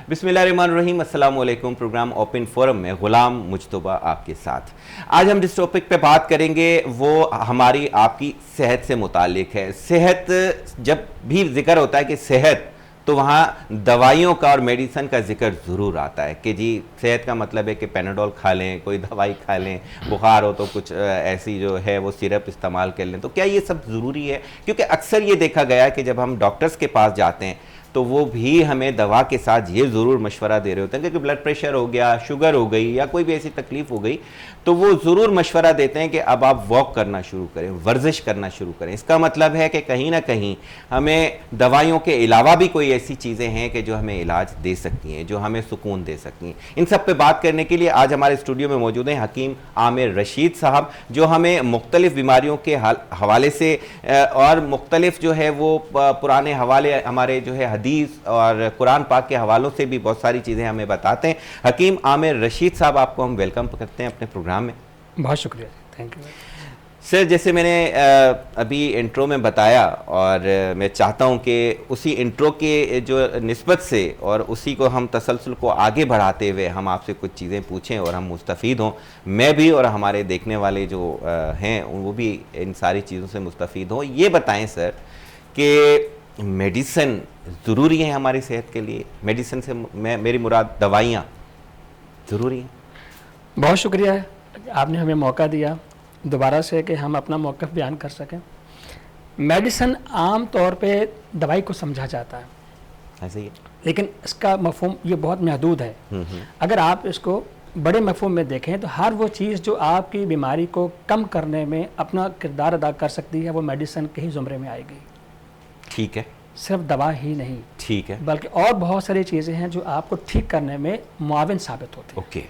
بسم اللہ الرحمن الرحیم. السلام علیکم. پروگرام اوپن فورم میں غلام مجتبیٰ آپ کے ساتھ. آج ہم جس ٹاپک پہ بات کریں گے وہ ہماری آپ کی صحت سے متعلق ہے. صحت جب بھی ذکر ہوتا ہے کہ صحت تو وہاں دوائیوں کا اور میڈیسن کا ذکر ضرور آتا ہے کہ جی صحت کا مطلب ہے کہ پیناڈول کھا لیں, کوئی دوائی کھا لیں, بخار ہو تو کچھ ایسی جو ہے وہ سیرپ استعمال کر لیں. تو کیا یہ سب ضروری ہے؟ کیونکہ اکثر یہ دیکھا گیا ہے کہ جب ہم ڈاکٹرز کے پاس جاتے ہیں تو وہ بھی ہمیں دوا کے ساتھ یہ ضرور مشورہ دے رہے ہوتے ہیں کہ بلڈ پریشر ہو گیا, شوگر ہو گئی یا کوئی بھی ایسی تکلیف ہو گئی تو وہ ضرور مشورہ دیتے ہیں کہ اب آپ واک کرنا شروع کریں, ورزش کرنا شروع کریں. اس کا مطلب ہے کہ کہیں نہ کہیں ہمیں دوائیوں کے علاوہ بھی کوئی ایسی چیزیں ہیں کہ جو ہمیں علاج دے سکتی ہیں, جو ہمیں سکون دے سکتی ہیں. ان سب پہ بات کرنے کے لیے آج ہمارے اسٹوڈیو میں موجود ہیں حکیم عامر رشید صاحب, جو ہمیں مختلف بیماریوں کے حوالے سے اور مختلف جو ہے وہ پرانے حوالے ہمارے جو ہے حدیث اور قرآن پاک کے حوالوں سے بھی بہت ساری چیزیں ہمیں بتاتے ہیں. حکیم عامر رشید صاحب, آپ کو ہم ویلکم کرتے ہیں اپنے پروگرام میں. بہت شکریہ, تھینک یو سر. جیسے میں نے ابھی انٹرو میں بتایا اور میں چاہتا ہوں کہ اسی انٹرو کے جو نسبت سے اور اسی کو ہم تسلسل کو آگے بڑھاتے ہوئے ہم آپ سے کچھ چیزیں پوچھیں اور ہم مستفید ہوں, میں بھی اور ہمارے دیکھنے والے جو ہیں وہ بھی ان ساری چیزوں سے مستفید ہوں. یہ بتائیں سر کہ میڈیسن ضروری ہیں ہماری صحت کے لیے؟ میڈیسن سے میری مراد دوائیاں ضروری ہیں؟ بہت شکریہ آپ نے ہمیں موقع دیا دوبارہ سے کہ ہم اپنا موقف بیان کر سکیں. میڈیسن عام طور پہ دوائی کو سمجھا جاتا ہے, ایسے ہی, لیکن اس کا مفہوم یہ بہت محدود ہے. اگر آپ اس کو بڑے مفہوم میں دیکھیں تو ہر وہ چیز جو آپ کی بیماری کو کم کرنے میں اپنا کردار ادا کر سکتی ہے وہ میڈیسن کے ہی زمرے میں آئے گی. ٹھیک ہے, صرف دوا ہی نہیں, ٹھیک ہے, بلکہ اور بہت ساری چیزیں ہیں جو آپ کو ٹھیک کرنے میں معاون ثابت ہوتی ہیں. اوکے,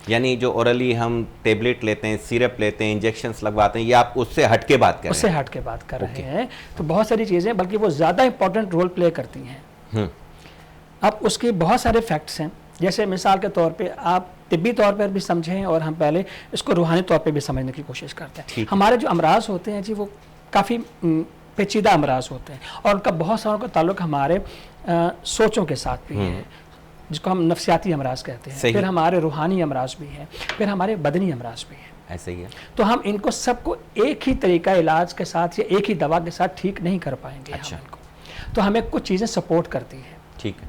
یعنی جو اورلی ہم ٹیبلٹ لیتے ہیں, سیرپ لیتے ہیں, انجیکشنز لگواتے ہیں, یہ آپ اس سے ہٹ کے بات کر رہے ہیں؟ اس سے ہٹ کے بات کر رہے ہیں. تو بہت ساری چیزیں بلکہ وہ زیادہ امپورٹنٹ رول پلے کرتی ہیں. اب اس کے بہت سارے فیکٹس ہیں, جیسے مثال کے طور پہ آپ طبی طور پر بھی سمجھیں اور ہم پہلے اس کو روحانی طور پہ بھی سمجھنے کی کوشش کرتے ہیں. ہمارے جو امراض ہوتے ہیں جی وہ کافی پیچیدہ امراض ہوتے ہیں اور ان کا بہت ساروں کا تعلق ہمارے سوچوں کے ساتھ بھی ہے, جس کو ہم نفسیاتی امراض کہتے ہیں. پھر ہمارے روحانی امراض بھی ہیں, پھر ہمارے بدنی امراض بھی ہیں. ایسے ہی ہے. تو ہم ان کو سب کو ایک ہی طریقہ علاج کے ساتھ یا ایک ہی دوا کے ساتھ ٹھیک نہیں کر پائیں گے. اچھا, ہم ان کو تو ہمیں کچھ چیزیں سپورٹ کرتی ہیں. ٹھیک ہے.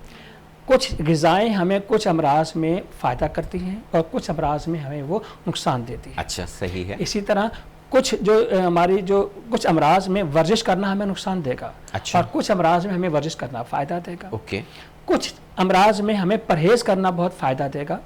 کچھ غذائیں ہمیں کچھ امراض میں فائدہ کرتی ہیں اور کچھ امراض میں ہمیں وہ نقصان دیتی ہیں. اچھا, صحیح ہے. اسی طرح کچھ جو ہماری جو کچھ امراض میں ورزش کرنا ہمیں نقصان دے گا. اچھا. اور کچھ امراض میں ہمیں ورزش کرنا فائدہ دے گا. اوکے. کچھ امراض میں ہمیں پرہیز کرنا بہت فائدہ دے گا.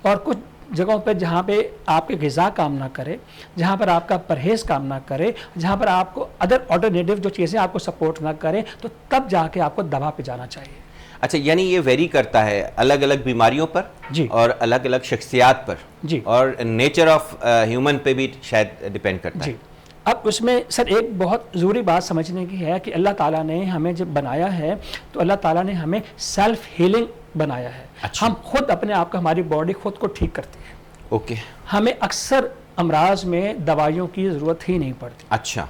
اور کچھ جگہوں پہ جہاں پہ آپ کی غذا کام نہ کرے, جہاں پر آپ کا پرہیز کام نہ کرے, جہاں پر آپ کو ادر آلٹرنیٹیو جو چیزیں آپ کو سپورٹ نہ کریں, تو تب جا کے آپ کو دوا پہ جانا چاہیے. اچھا, یعنی یہ ویری کرتا ہے الگ الگ بیماریوں پر جی, اور الگ الگ شخصیات پر جی, اور نیچر آف ہیومن پہ بھی شاید ڈیپینڈ کرتا ہے. جی. اب اس میں سر ایک بہت ضروری بات سمجھنے کی ہے کہ اللہ تعالیٰ نے ہمیں جب بنایا ہے تو اللہ تعالیٰ نے ہمیں سیلف ہیلنگ بنایا ہے. اچھا. ہم خود اپنے آپ کو, ہماری باڈی خود کو ٹھیک کرتی ہے. اوکے. ہمیں اکثر امراض میں دوائیوں کی ضرورت ہی نہیں پڑتی. اچھا.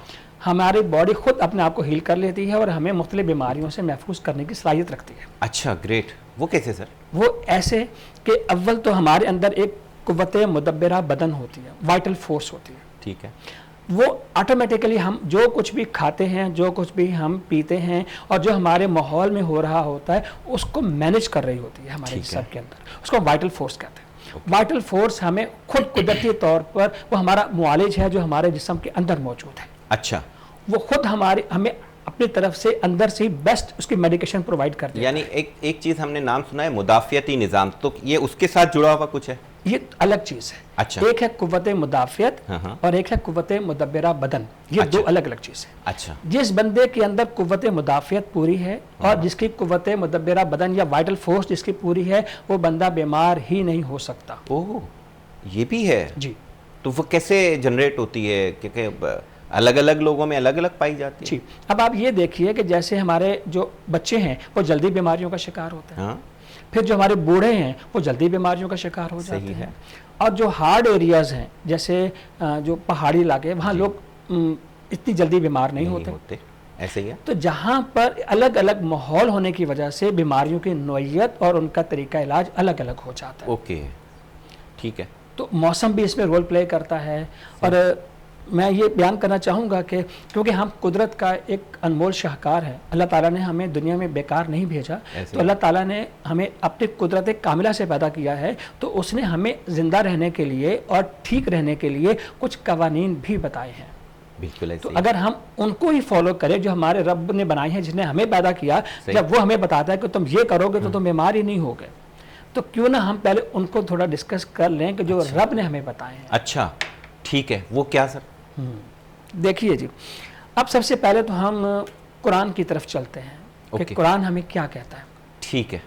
ہماری باڈی خود اپنے آپ کو ہیل کر لیتی ہے اور ہمیں مختلف بیماریوں سے محفوظ کرنے کی صلاحیت رکھتی ہے. اچھا, گریٹ. وہ کیسے سر؟ وہ ایسے کہ اول تو ہمارے اندر ایک قوت مدبرہ بدن ہوتی ہے, وائٹل فورس ہوتی ہے. ٹھیک ہے. وہ آٹومیٹیکلی ہم جو کچھ بھی کھاتے ہیں, جو کچھ بھی ہم پیتے ہیں اور جو ہمارے ماحول میں ہو رہا ہوتا ہے اس کو مینیج کر رہی ہوتی ہے ہمارے جسم کے اندر. اس کو وائٹل فورس کہتے ہیں. وائٹل فورس ہمیں خود قدرتی طور پر وہ ہمارا معالج ہے جو ہمارے جسم کے اندر موجود ہے. اچھا. وہ خود ہمیں اپنی طرف سے اندر سے بیسٹ اس کی میڈیکیشن پرووائڈ کرتی ہے. یعنی ایک چیز ہم نے نام سنا ہے مدافعتی نظام, تو یہ اس کے ساتھ جڑا ہوا کچھ ہے؟ یہ الگ چیز ہے. اچھا. ایک ہے قوت مدافعت اور ایک ہے قوت مدبرہ بدن. یہ دو الگ الگ چیز ہے. اچھا. جس بندے کے اندر قوت مدافعت پوری ہے اور جس کی قوت مدبرہ بدن یا وائٹل فورس جس کی پوری ہے, وہ بندہ بیمار ہی نہیں ہو سکتا. اوہ, یہ بھی ہے. جی. تو وہ کیسے جنریٹ ہوتی ہے؟ کیونکہ الگ الگ لوگوں میں الگ الگ پائی جاتی ہے. جی. اب آپ یہ دیکھیے کہ جیسے ہمارے جو بچے ہیں وہ جلدی بیماریوں کا شکار ہوتے ہیں, پھر جو ہمارے بوڑھے ہیں وہ جلدی بیماریوں کا شکار ہو جاتے ہیں, اور جو ہارڈ ایریاز ہیں جیسے جو پہاڑی علاقے, وہاں لوگ اتنی جلدی بیمار نہیں ہوتے. ایسے ہی ہے. تو جہاں پر الگ الگ ماحول ہونے کی وجہ سے بیماریوں کی نوعیت اور ان کا طریقہ علاج الگ الگ ہو جاتا ہے. اوکے ٹھیک ہے. تو موسم بھی اس میں رول پلے کرتا ہے. اور میں یہ بیان کرنا چاہوں گا کہ کیونکہ ہم قدرت کا ایک انمول شاہکار ہے, اللہ تعالیٰ نے ہمیں دنیا میں بیکار نہیں بھیجا, تو اللہ تعالیٰ نے ہمیں اپنی قدرت کاملہ سے پیدا کیا ہے, تو اس نے ہمیں زندہ رہنے کے لیے اور ٹھیک رہنے کے لیے کچھ قوانین بھی بتائے ہیں. بالکل. تو اگر ہم ان کو ہی فالو کریں جو ہمارے رب نے بنائی ہیں, جس نے ہمیں پیدا کیا, جب وہ ہمیں بتاتا ہے کہ تم یہ کرو گے تو تم بیمار ہی نہیں ہوگے, تو کیوں نہ ہم پہلے ان کو تھوڑا ڈسکس کر لیں کہ جو رب نے ہمیں بتائے ہیں. اچھا ٹھیک ہے, وہ کیا سر؟ دیکھیے جی, اب سب سے پہلے تو ہم قرآن کی طرف چلتے ہیں کہ قرآن ہمیں کیا کہتا ہے. ٹھیک ہے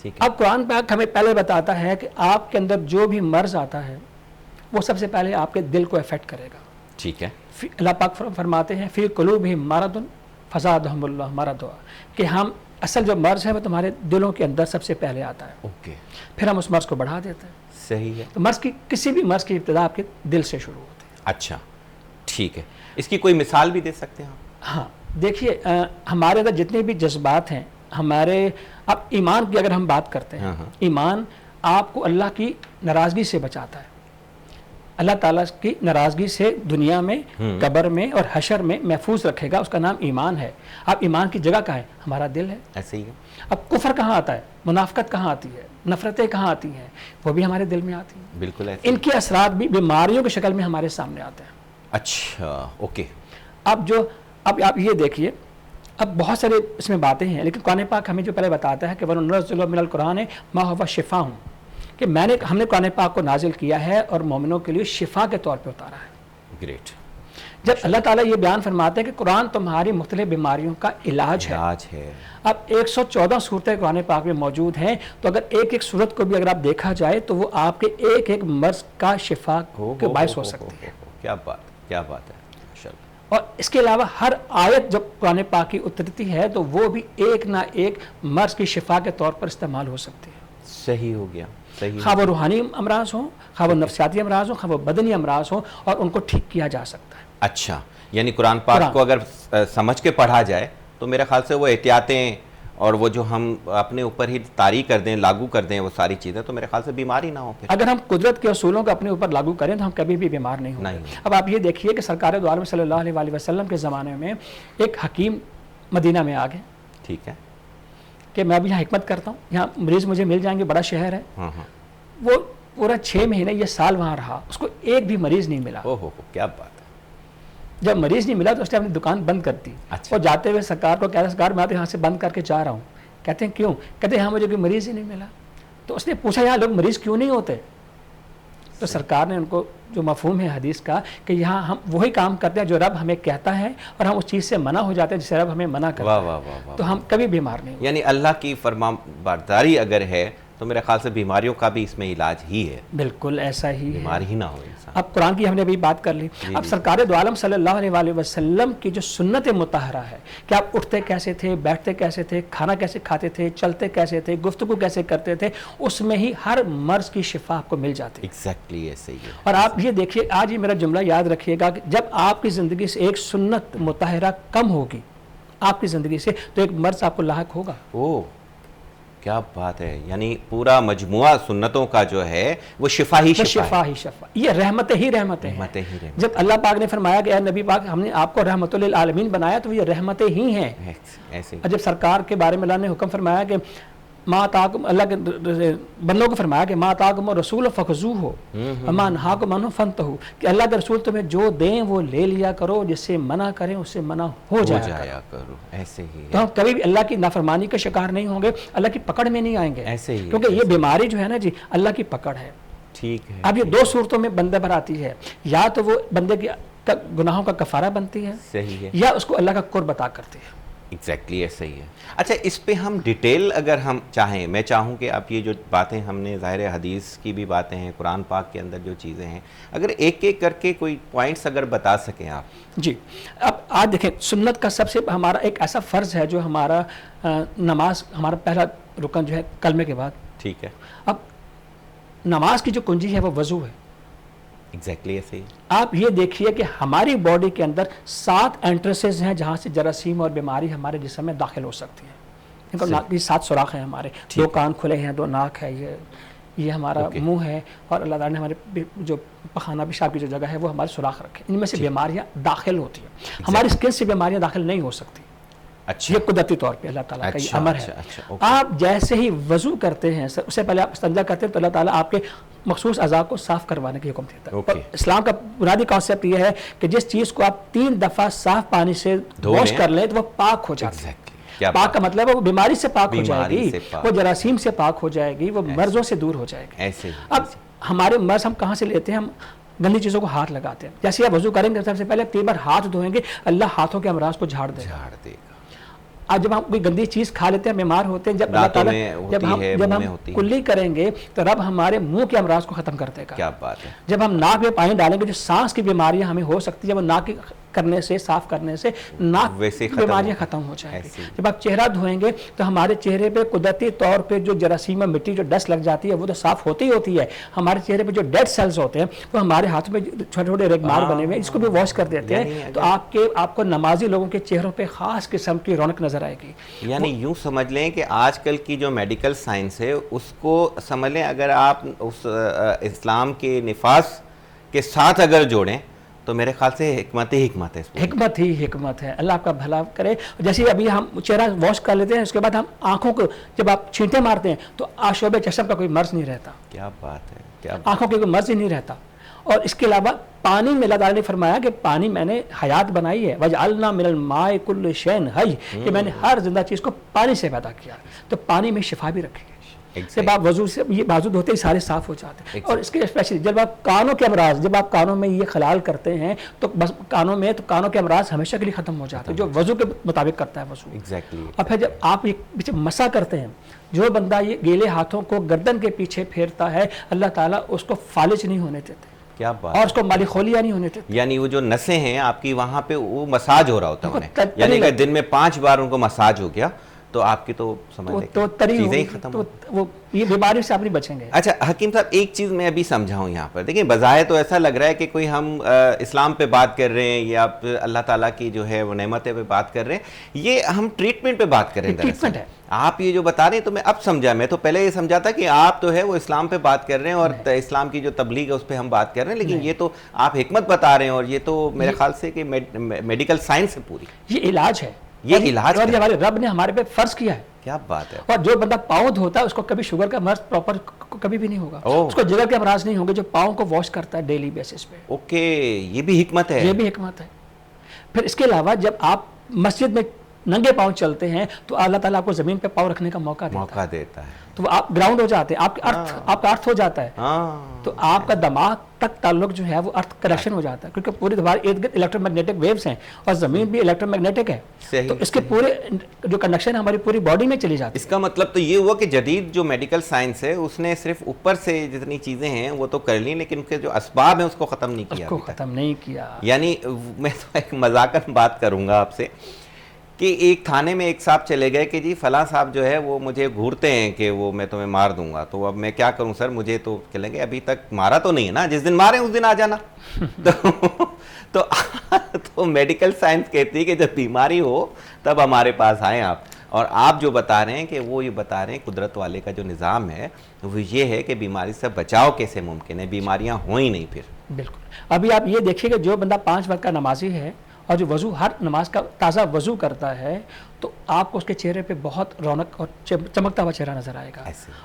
ٹھیک ہے. اب قرآن پاک ہمیں پہلے بتاتا ہے کہ آپ کے اندر جو بھی مرض آتا ہے وہ سب سے پہلے آپ کے دل کو افیکٹ کرے گا. ٹھیک ہے. اللہ پاک فرماتے ہیں فی قلوبہم مرض فزادہم اللہ مرضا, کہ ہم اصل جو مرض ہے وہ تمہارے دلوں کے اندر سب سے پہلے آتا ہے. اوکے. پھر ہم اس مرض کو بڑھا دیتے ہیں. صحیح ہے. تو مرض کی کسی بھی مرض کی ابتدا آپ کے دل سے شروع ہوتی ہے. اچھا ٹھیک ہے. اس کی کوئی مثال بھی دے سکتے ہیں آپ؟ ہاں دیکھیے, ہمارے اندر جتنے بھی جذبات ہیں ہمارے, اب ایمان کی اگر ہم بات کرتے ہیں, ایمان آپ کو اللہ کی ناراضگی سے بچاتا ہے. اللہ تعالیٰ کی ناراضگی سے دنیا میں, قبر میں اور حشر میں محفوظ رکھے گا, اس کا نام ایمان ہے. اب ایمان کی جگہ کہاں ہے؟ ہمارا دل ہے. ایسے ہی ہے. اب کفر کہاں آتا ہے؟ منافقت کہاں آتی ہے؟ نفرتیں کہاں آتی ہیں؟ وہ بھی ہمارے دل میں آتی ہیں. بالکل ایسے. ان کے اثرات بھی بیماریوں کی شکل میں ہمارے سامنے آتے ہیں. اچھا اوکے. اب آپ یہ دیکھیے, اب بہت سارے اس میں باتیں ہیں, لیکن قرآن پاک ہمیں جو پہلے بتاتا ہے کہ وَنُنَزِّلُ مِنَ الْقُرْآنِ مَا هُوَ شِفَاءٌ, کہ ہم نے قرآن پاک کو نازل کیا ہے اور مومنوں کے لیے شفا کے طور پہ اتارا ہے. گریٹ. جب اللہ تعالیٰ یہ بیان فرماتے ہیں کہ قرآن تمہاری مختلف بیماریوں کا علاج ہے. اب 114 صورتیں قرآن پاک میں موجود ہیں, تو اگر ایک ایک صورت کو بھی اگر آپ دیکھا جائے تو وہ آپ کے ایک ایک مرض کا شفا کے باعث ہو سکتی ہے. کیا بات ہے. اور اس کے علاوہ ہر آیت جب قرآن پاک کی اترتی ہے تو وہ بھی ایک نہ ایک مرض کی شفا کے طور پر استعمال ہو سکتی ہے. صحیح ہو گیا. خواہ وہ روحانی امراض ہوں, خواہ وہ نفسیاتی امراض ہوں, خواہ وہ بدنی امراض ہوں, اور ان کو ٹھیک کیا جا سکتا ہے. اچھا, یعنی قرآن پاک کو اگر سمجھ کے پڑھا جائے تو میرے خیال سے وہ احتیاطیں اور وہ جو ہم اپنے اوپر ہی طاری کر دیں, لاگو کر دیں وہ ساری چیزیں, تو میرے خیال سے بیمار ہی نہ ہو. اگر ہم قدرت کے اصولوں کو اپنے اوپر لاگو کریں تو ہم کبھی بھی بیمار نہیں ہوں گے. اب آپ یہ دیکھیے کہ سرکار دو عالم صلی اللہ علیہ وسلم کے زمانے میں ایک حکیم مدینہ میں آ گئے. ٹھیک ہے. کہ میں اب یہاں حکمت کرتا ہوں, یہاں مریض مجھے مل جائیں گے, بڑا شہر ہے. وہ پورا 6 مہینے یہ سال وہاں رہا, اس کو ایک بھی مریض نہیں ملا. کیا بات ہے. جب مریض نہیں ملا تو اس نے اپنی دکان بند کر دی. اور جاتے ہوئے سرکار کو کہا, سرکار میں یہاں سے بند کر کے جا رہا ہوں. کہتے ہیں کیوں؟ کہتے ہیں یہاں مجھے کوئی مریض ہی نہیں ملا. تو اس نے پوچھا یہاں لوگ مریض کیوں نہیں ہوتے؟ تو سرکار نے ان کو جو مفہوم ہے حدیث کا کہ یہاں ہم وہی کام کرتے ہیں جو رب ہمیں کہتا ہے, اور ہم اس چیز سے منع ہو جاتے ہیں جسے رب ہمیں منع کرتا ہے. تو ہم کبھی بیمار نہیں. یعنی اللہ کی فرمان برداری اگر ہے تو میرے خیال سے بیماریوں کا بھی اس میں علاج ہی ہے. بالکل ایسا ہی ہے, بیمار ہی نہ ہو انسان. اب قرآن کی ہم نے بھی بات کر لی. اب سرکار دو عالم صلی اللہ علیہ وسلم کی جو سنت مطہرہ ہے کہ آپ اٹھتے کیسے تھے, بیٹھتے کیسے تھے, کھانا کیسے کھاتے تھے, چلتے کیسے تھے, گفتگو کیسے کرتے تھے, اس میں ہی ہر مرض کی شفا آپ کو مل جاتی ہے. ایگزیکٹلی ایسے ہی ہے. اور آپ یہ دیکھیے, آج ہی میرا جملہ یاد رکھیے گا کہ جب آپ کی زندگی سے ایک سنت مطہرہ کم ہوگی آپ کی زندگی سے, تو ایک مرض آپ کو لاحق ہوگا. کیا بات ہے. یعنی پورا مجموعہ سنتوں کا جو ہے وہ شفا ہی شفا. یہ رحمتیں ہی رحمتیں ہیں. جب اللہ پاک نے فرمایا کہ اے نبی پاک ہم نے آپ کو رحمت للعالمین بنایا, تو یہ رحمتیں ہی ہیں. اور جب سرکار کے بارے میں اللہ نے حکم فرمایا کہ ما تاکم, اللہ کے بندوں کو فرمایا کہ ما تاکم رسول فخذوہ وما نہاکم عنہ فانتہوا, کہ اللہ کے رسول تمہیں جو دیں وہ لے لیا کرو, جس سے منع کریں اس سے منع ہو جایا کرو. ایسے ہی تو ہم کبھی بھی اللہ کی نافرمانی کا شکار نہیں ہوں گے, اللہ کی پکڑ میں نہیں آئیں گے. ایسے ہی, کیونکہ یہ بیماری جو ہے نا جی, اللہ کی پکڑ ہے. ٹھیک ہے. اب یہ 2 صورتوں میں بندے پر آتی ہے, یا تو وہ بندے کی گناہوں کا کفارہ بنتی ہے, صحیح ہے, یا اس کو اللہ کا قرب عطا کرتی ہے. ایگزیکٹلی ایسا ہی ہے. اچھا, اس پہ ہم ڈیٹیل اگر ہم چاہیں, میں چاہوں کہ آپ یہ جو باتیں ہم نے ظاہر حدیث کی بھی باتیں ہیں, قرآن پاک کے اندر جو چیزیں ہیں, اگر ایک ایک کر کے کوئی پوائنٹس اگر بتا سکیں آپ. جی, اب آج دیکھیں, سنت کا سب سے ہمارا ایک ایسا فرض ہے جو ہمارا نماز, ہمارا پہلا رکن جو ہے کلمے کے بعد. ٹھیک ہے. اب نماز کی جو کنجی ہے وہ وضو ہے. ایگزیکٹلی ایسے ہی. آپ یہ دیکھیے کہ ہماری باڈی کے اندر 7 انٹرسز ہیں جہاں سے جراثیم اور بیماری ہمارے جسم میں داخل ہو سکتی ہیں. ان کو ناک کی 7 سوراخ ہیں ہمارے, 2 کان کھلے ہیں, 2 ناک ہے, یہ ہمارا منہ ہے, اور اللہ تعالیٰ نے ہمارے جو پخانہ پیشاب کی جو جگہ ہے وہ ہمارے سوراخ رکھے. ان میں سے بیماریاں داخل ہوتی ہیں. ہماری اسکن سے بیماریاں داخل نہیں ہو سکتی. اچھا, یہ قدرتی طور پہ اللہ تعالیٰ کا یہ امر ہے. آپ جیسے ہی وضو کرتے ہیں اس سے پہلے آپ استنجا کرتے ہیں تو اللہ تعالیٰ آپ کے مخصوص اعضاء کو صاف کروانے کی حکم دیتا ہے. اور اسلام کا بنیادی کانسیپٹ یہ ہے کہ جس چیز کو آپ 3 دفعہ صاف پانی سے واش کر لیں تو وہ پاک ہو جاتی ہے. پاک کا مطلب ہے وہ بیماری سے پاک ہو جائے گی, وہ جراثیم سے پاک ہو جائے گی, وہ مرضوں سے دور ہو جائے گی. اب ہمارے مرض ہم کہاں سے لیتے ہیں؟ ہم گندی چیزوں کو ہاتھ لگاتے ہیں. جیسے آپ وضو کریں گے سب سے پہلے 3 بار ہاتھ دھوئیں گے, اللہ ہاتھوں کے امراض کو جھاڑ دے گا. آج جب ہم کوئی گندی چیز کھا لیتے ہیں بیمار ہوتے ہیں, جب اللہ تعالیٰ جب ہم کلی کریں گے تو رب ہمارے منہ کے امراض کو ختم کر دے گا. کیا بات ہے. جب ہم ناک میں پانی ڈالیں گے جو سانس کی بیماریاں ہمیں ہو سکتی ہے وہ ناک کرنے سے, صاف کرنے سے ناک بیماریاں ختم ہو جائیں گی. جب آپ چہرہ دھوئیں گے تو ہمارے چہرے پہ قدرتی طور پہ جو جراثیم اور مٹی جو ڈسٹ لگ جاتی ہے وہ تو صاف ہوتی ہی ہوتی ہے. ہمارے چہرے پہ جو ڈیڈ سیلز ہوتے ہیں وہ ہمارے ہاتھ میں چھوٹے چھوٹے ریگمار بنے ہوئے ہیں, اس کو بھی واش کر دیتے ہیں. تو آپ کو نمازی لوگوں کے چہروں پہ خاص قسم کی رونق نظر آئے گی. یعنی یوں سمجھ لیں کہ آج کل کی جو میڈیکل سائنس ہے اس کو سمجھ لیں, اگر آپ اس اسلام کے نفاذ کے ساتھ اگر جوڑیں تو میرے خیال سے حکمت ہی حکمت ہے. حکمت ہی حکمت ہے. اللہ آپ کا بھلا کرے. جیسے ابھی ہم چہرہ واش کر لیتے ہیں, اس کے بعد ہم آنکھوں کو جب آپ چھینٹے مارتے ہیں تو آشوب چشم کا کوئی مرض نہیں رہتا. کیا بات ہے, کیا آنکھوں کے کوئی مرض ہی نہیں رہتا. اور اس کے علاوہ پانی میں اللہ تعالیٰ نے فرمایا کہ پانی میں نے حیات بنائی ہے. وَجْعَلْنَا مِنَ الْمَاءِ كُلِّ شَيْءٍ حَيٍّ, کہ میں نے ہر زندہ چیز کو پانی سے پیدا کیا. تو پانی میں شفا بھی رکھی ہے. جب آپ وضو سے یہ بازو دھوتے ہی سارے صاف ہو جاتے ہیں. اور اس کے اسپیشلی جب آپ کانوں کے امراض, جب آپ کانوں میں یہ خلال کرتے ہیں تو بس کانوں کے امراض ہمیشہ کے لیے ختم ہو جاتے ہیں, جو وضو کے مطابق کرتا ہے وضو. اور پھر جب آپ یہ پیچھے مسا کرتے ہیں, جو بندہ یہ گیلے ہاتھوں کو گردن کے پیچھے پھیرتا ہے اللہ تعالیٰ اس کو فالج نہیں ہونے دیتے. کیا بات. اور اس کو مالی خولیاں نہیں ہونے دیتے. یعنی وہ جو نسیں ہیں آپ کی وہاں پہ وہ مساج ہو رہا ہوتا ہے, یعنی کہ دن میں 5 بار ان کو مساج ہو گیا تو آپ کی تو سمجھ لیں چیزیں ہی ختم ہو. وہ یہ بیماری سے آپ نہیں بچیں گے. اچھا حکیم صاحب, ایک چیز میں ابھی سمجھاؤں یہاں پر. دیکھیں بظاہر تو ایسا لگ رہا ہے کہ کوئی ہم اسلام پہ بات کر رہے ہیں یا اللہ تعالیٰ کی جو ہے وہ نعمتیں پہ بات کر رہے ہیں, یہ ہم ٹریٹمنٹ پہ بات کر رہے ہیں. ٹریٹمنٹ ہے. آپ یہ جو بتا رہے ہیں تو میں اب سمجھا. میں تو پہلے یہ سمجھا تھا کہ آپ تو ہے وہ اسلام پہ بات کر رہے ہیں اور اسلام کی جو تبلیغ ہے اس پہ ہم بات کر رہے ہیں, لیکن یہ تو آپ حکمت بتا رہے ہیں اور یہ تو میرے خیال سے کہ میڈیکل سائنس ہے پوری. یہ علاج ہے, یہ علاج اور ہمارے رب نے ہمارے پہ فرض کیا ہے. کیا بات ہے. اور جو بندہ پاؤں دھوتا ہے اس کو کبھی شوگر کا مرض پراپر کبھی بھی نہیں ہوگا. اس کو جگر کے امراض نہیں ہوں گے جو پاؤں کو واش کرتا ہے ڈیلی بیسس پہ. اوکے, یہ بھی حکمت ہے. یہ بھی حکمت ہے. پھر اس کے علاوہ جب آپ مسجد میں ننگے پاؤں چلتے ہیں تو اللہ تعالیٰ آپ کو زمین پہ پاؤں رکھنے کا موقع دیتا ہے. تو وہ آپ گراؤنڈ ہو جاتے ہیں, آپ کا ارتھ ہو جاتا ہے. تو آپ کا دماغ تک تعلق جو ہے وہ ارتھ کنیکشن ہو جاتا ہے, کیونکہ پوری ہمارے ارد گرد الیکٹرو میگنیٹک ویوز ہیں اور زمین بھی الیکٹرو میگنیٹک ہے. تو اس کے پورے جو کنیکشن ہماری پوری باڈی میں چلی جاتی ہے. اس کا مطلب تو یہ ہوا کہ جدید جو میڈیکل سائنس ہے اس نے صرف اوپر سے جتنی چیزیں ہیں وہ تو کر لیں, لیکن ان کے جو اسباب ہیں اس کو ختم نہیں کیا. یعنی میں تو ایک مذاقاً بات کروں گا آپ سے کہ ایک تھانے میں ایک صاحب چلے گئے کہ جی فلاں صاحب جو ہے وہ مجھے گھورتے ہیں کہ وہ میں تمہیں مار دوں گا, تو اب میں کیا کروں سر, مجھے تو چلیں گے ابھی تک مارا تو نہیں ہے نا, جس دن مارے اس دن آ جانا. تو میڈیکل سائنس کہتی ہے کہ جب بیماری ہو تب ہمارے پاس آئیں آپ. اور آپ جو بتا رہے ہیں کہ وہ یہ بتا رہے ہیں قدرت والے کا جو نظام ہے وہ یہ ہے کہ بیماری سے بچاؤ کیسے ممکن ہے, بیماریاں ہوں ہی نہیں پھر. بالکل. ابھی آپ یہ دیکھیے کہ جو بندہ 5 وقت کا نمازی ہے اور جو وضو ہر نماز کا تازہ وضو کرتا ہے تو آپ کو اس کے چہرے پہ بہت رونق اور چمکتا ہوا چہرہ نظر آئے گا.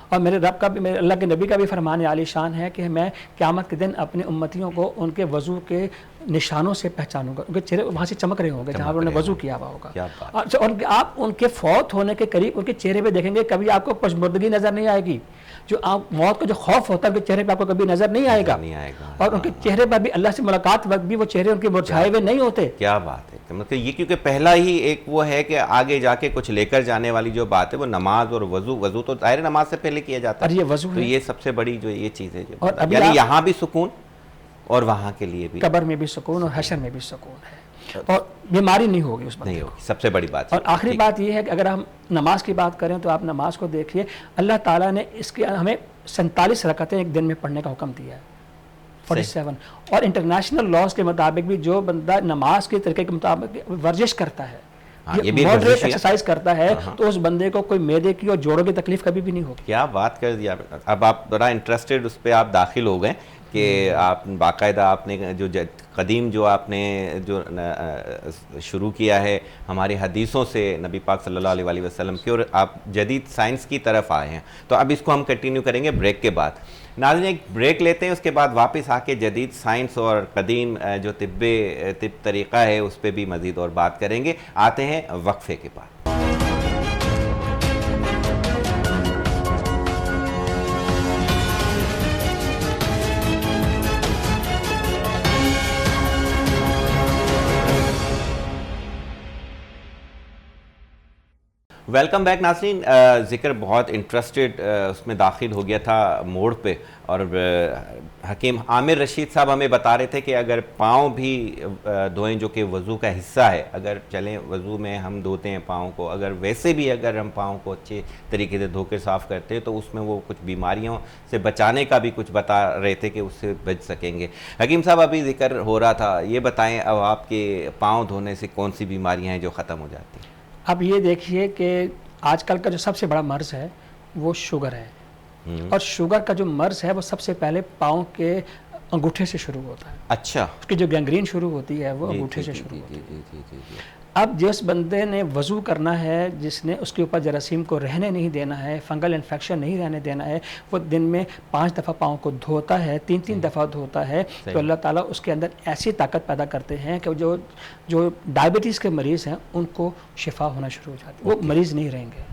اور میرے رب کا بھی, میرے اللہ کے نبی کا بھی فرمان عالی شان ہے کہ میں قیامت کے دن اپنے امتیوں کو ان کے وضو کے نشانوں سے پہچانوں گا. ان کے چہرے وہاں سے چمک رہے ہوں گے جہاں انہوں نے وضو کیا ہوا ہوگا. اور آپ ان کے فوت ہونے کے قریب ان کے چہرے پہ دیکھیں گے, کبھی آپ کو پشمردگی نظر نہیں آئے گی. جو آپ موت کا جو خوف ہوتا ہے ان کے چہرے پہ آپ کو کبھی نظر نہیں آئے گا. اور ان کے چہرے پر بھی اللہ سے ملاقات وقت بھی وہ چہرے ان کے مرجھائے ہوئے نہیں ہوتے. کیا بات ہے. مطلب یہ کیونکہ پہلا ہی ایک وہ ہے کہ آگے جا کے کچھ لے کر جانے والی جو بات ہے وہ نماز اور وضو تو ظاہر نماز سے پہلے کیا جاتا ہے. اور یہ وضو تو یہ سب سے بڑی جو یہ چیز ہے, یعنی یہاں بھی سکون اور وہاں کے لیے بھی, قبر میں بھی سکون اور حشر میں بھی سکون ہے, اور بیماری نہیں ہوگی اس نہیں ہوگی. سب سے بڑی بات. اور آخری بات یہ ہے کہ اگر ہم نماز کی بات کریں تو آپ نماز کو دیکھیے, اللہ تعالیٰ نے اس کے ہمیں 47 رکعتیں ایک دن میں پڑھنے کا حکم دیا ہے. 47 اور انٹرنیشنل لاز کے مطابق بھی جو بندہ نماز کے طریقے کے مطابق ورزش کرتا ہے, یہ ماڈریٹ ایکسرسائز کرتا ہے, تو اس بندے کو کوئی معدے کی اور جوڑوں کی تکلیف کبھی بھی نہیں ہوگی. کیا بات کر دیا. اب آپ بڑا انٹرسٹڈ اس پہ آپ داخل ہو گئے کہ آپ باقاعدہ آپ نے جو قدیم جو آپ نے جو شروع کیا ہے ہماری حدیثوں سے نبی پاک صلی اللہ علیہ وسلم کی, اور آپ جدید سائنس کی طرف آئے ہیں. تو اب اس کو ہم کنٹینیو کریں گے بریک کے بعد. ناظرین ایک بریک لیتے ہیں, اس کے بعد واپس آ کے جدید سائنس اور قدیم جو طب طریقہ ہے اس پہ بھی مزید اور بات کریں گے. آتے ہیں وقفے کے بعد. ویلکم بیک ناظرین. ذکر بہت انٹرسٹڈ اس میں داخل ہو گیا تھا موڑ پہ, اور حکیم عامر رشید صاحب ہمیں بتا رہے تھے کہ اگر پاؤں بھی دھوئیں جو کہ وضو کا حصہ ہے, اگر چلیں وضو میں ہم دھوتے ہیں پاؤں کو, اگر ویسے بھی اگر ہم پاؤں کو اچھے طریقے سے دھو کے صاف کرتے ہیں تو اس میں وہ کچھ بیماریوں سے بچانے کا بھی کچھ بتا رہے تھے کہ اس سے بچ سکیں گے. حکیم صاحب ابھی ذکر ہو رہا تھا, یہ بتائیں اب آپ کے پاؤں دھونے سے کون سی بیماریاں ہیں جو ختم ہو جاتی ہیں؟ اب یہ دیکھیے کہ آج کل کا جو سب سے بڑا مرض ہے وہ شوگر ہے, اور شوگر کا جو مرض ہے وہ سب سے پہلے پاؤں کے انگوٹھے سے شروع ہوتا ہے. اچھا, اس کی جو گینگرین شروع ہوتی ہے وہ انگوٹھے سے شروع ہوتی ہے. اب جس بندے نے وضو کرنا ہے, جس نے اس کے اوپر جراثیم کو رہنے نہیں دینا ہے, فنگل انفیکشن نہیں رہنے دینا ہے, وہ دن میں 5 دفعہ پاؤں کو دھوتا ہے, 3 دفعہ دھوتا ہے, تو اللہ تعالیٰ اس کے اندر ایسی طاقت پیدا کرتے ہیں کہ جو ڈائبٹیز کے مریض ہیں ان کو شفا ہونا شروع ہو جاتی ہے, وہ مریض نہیں رہیں گے.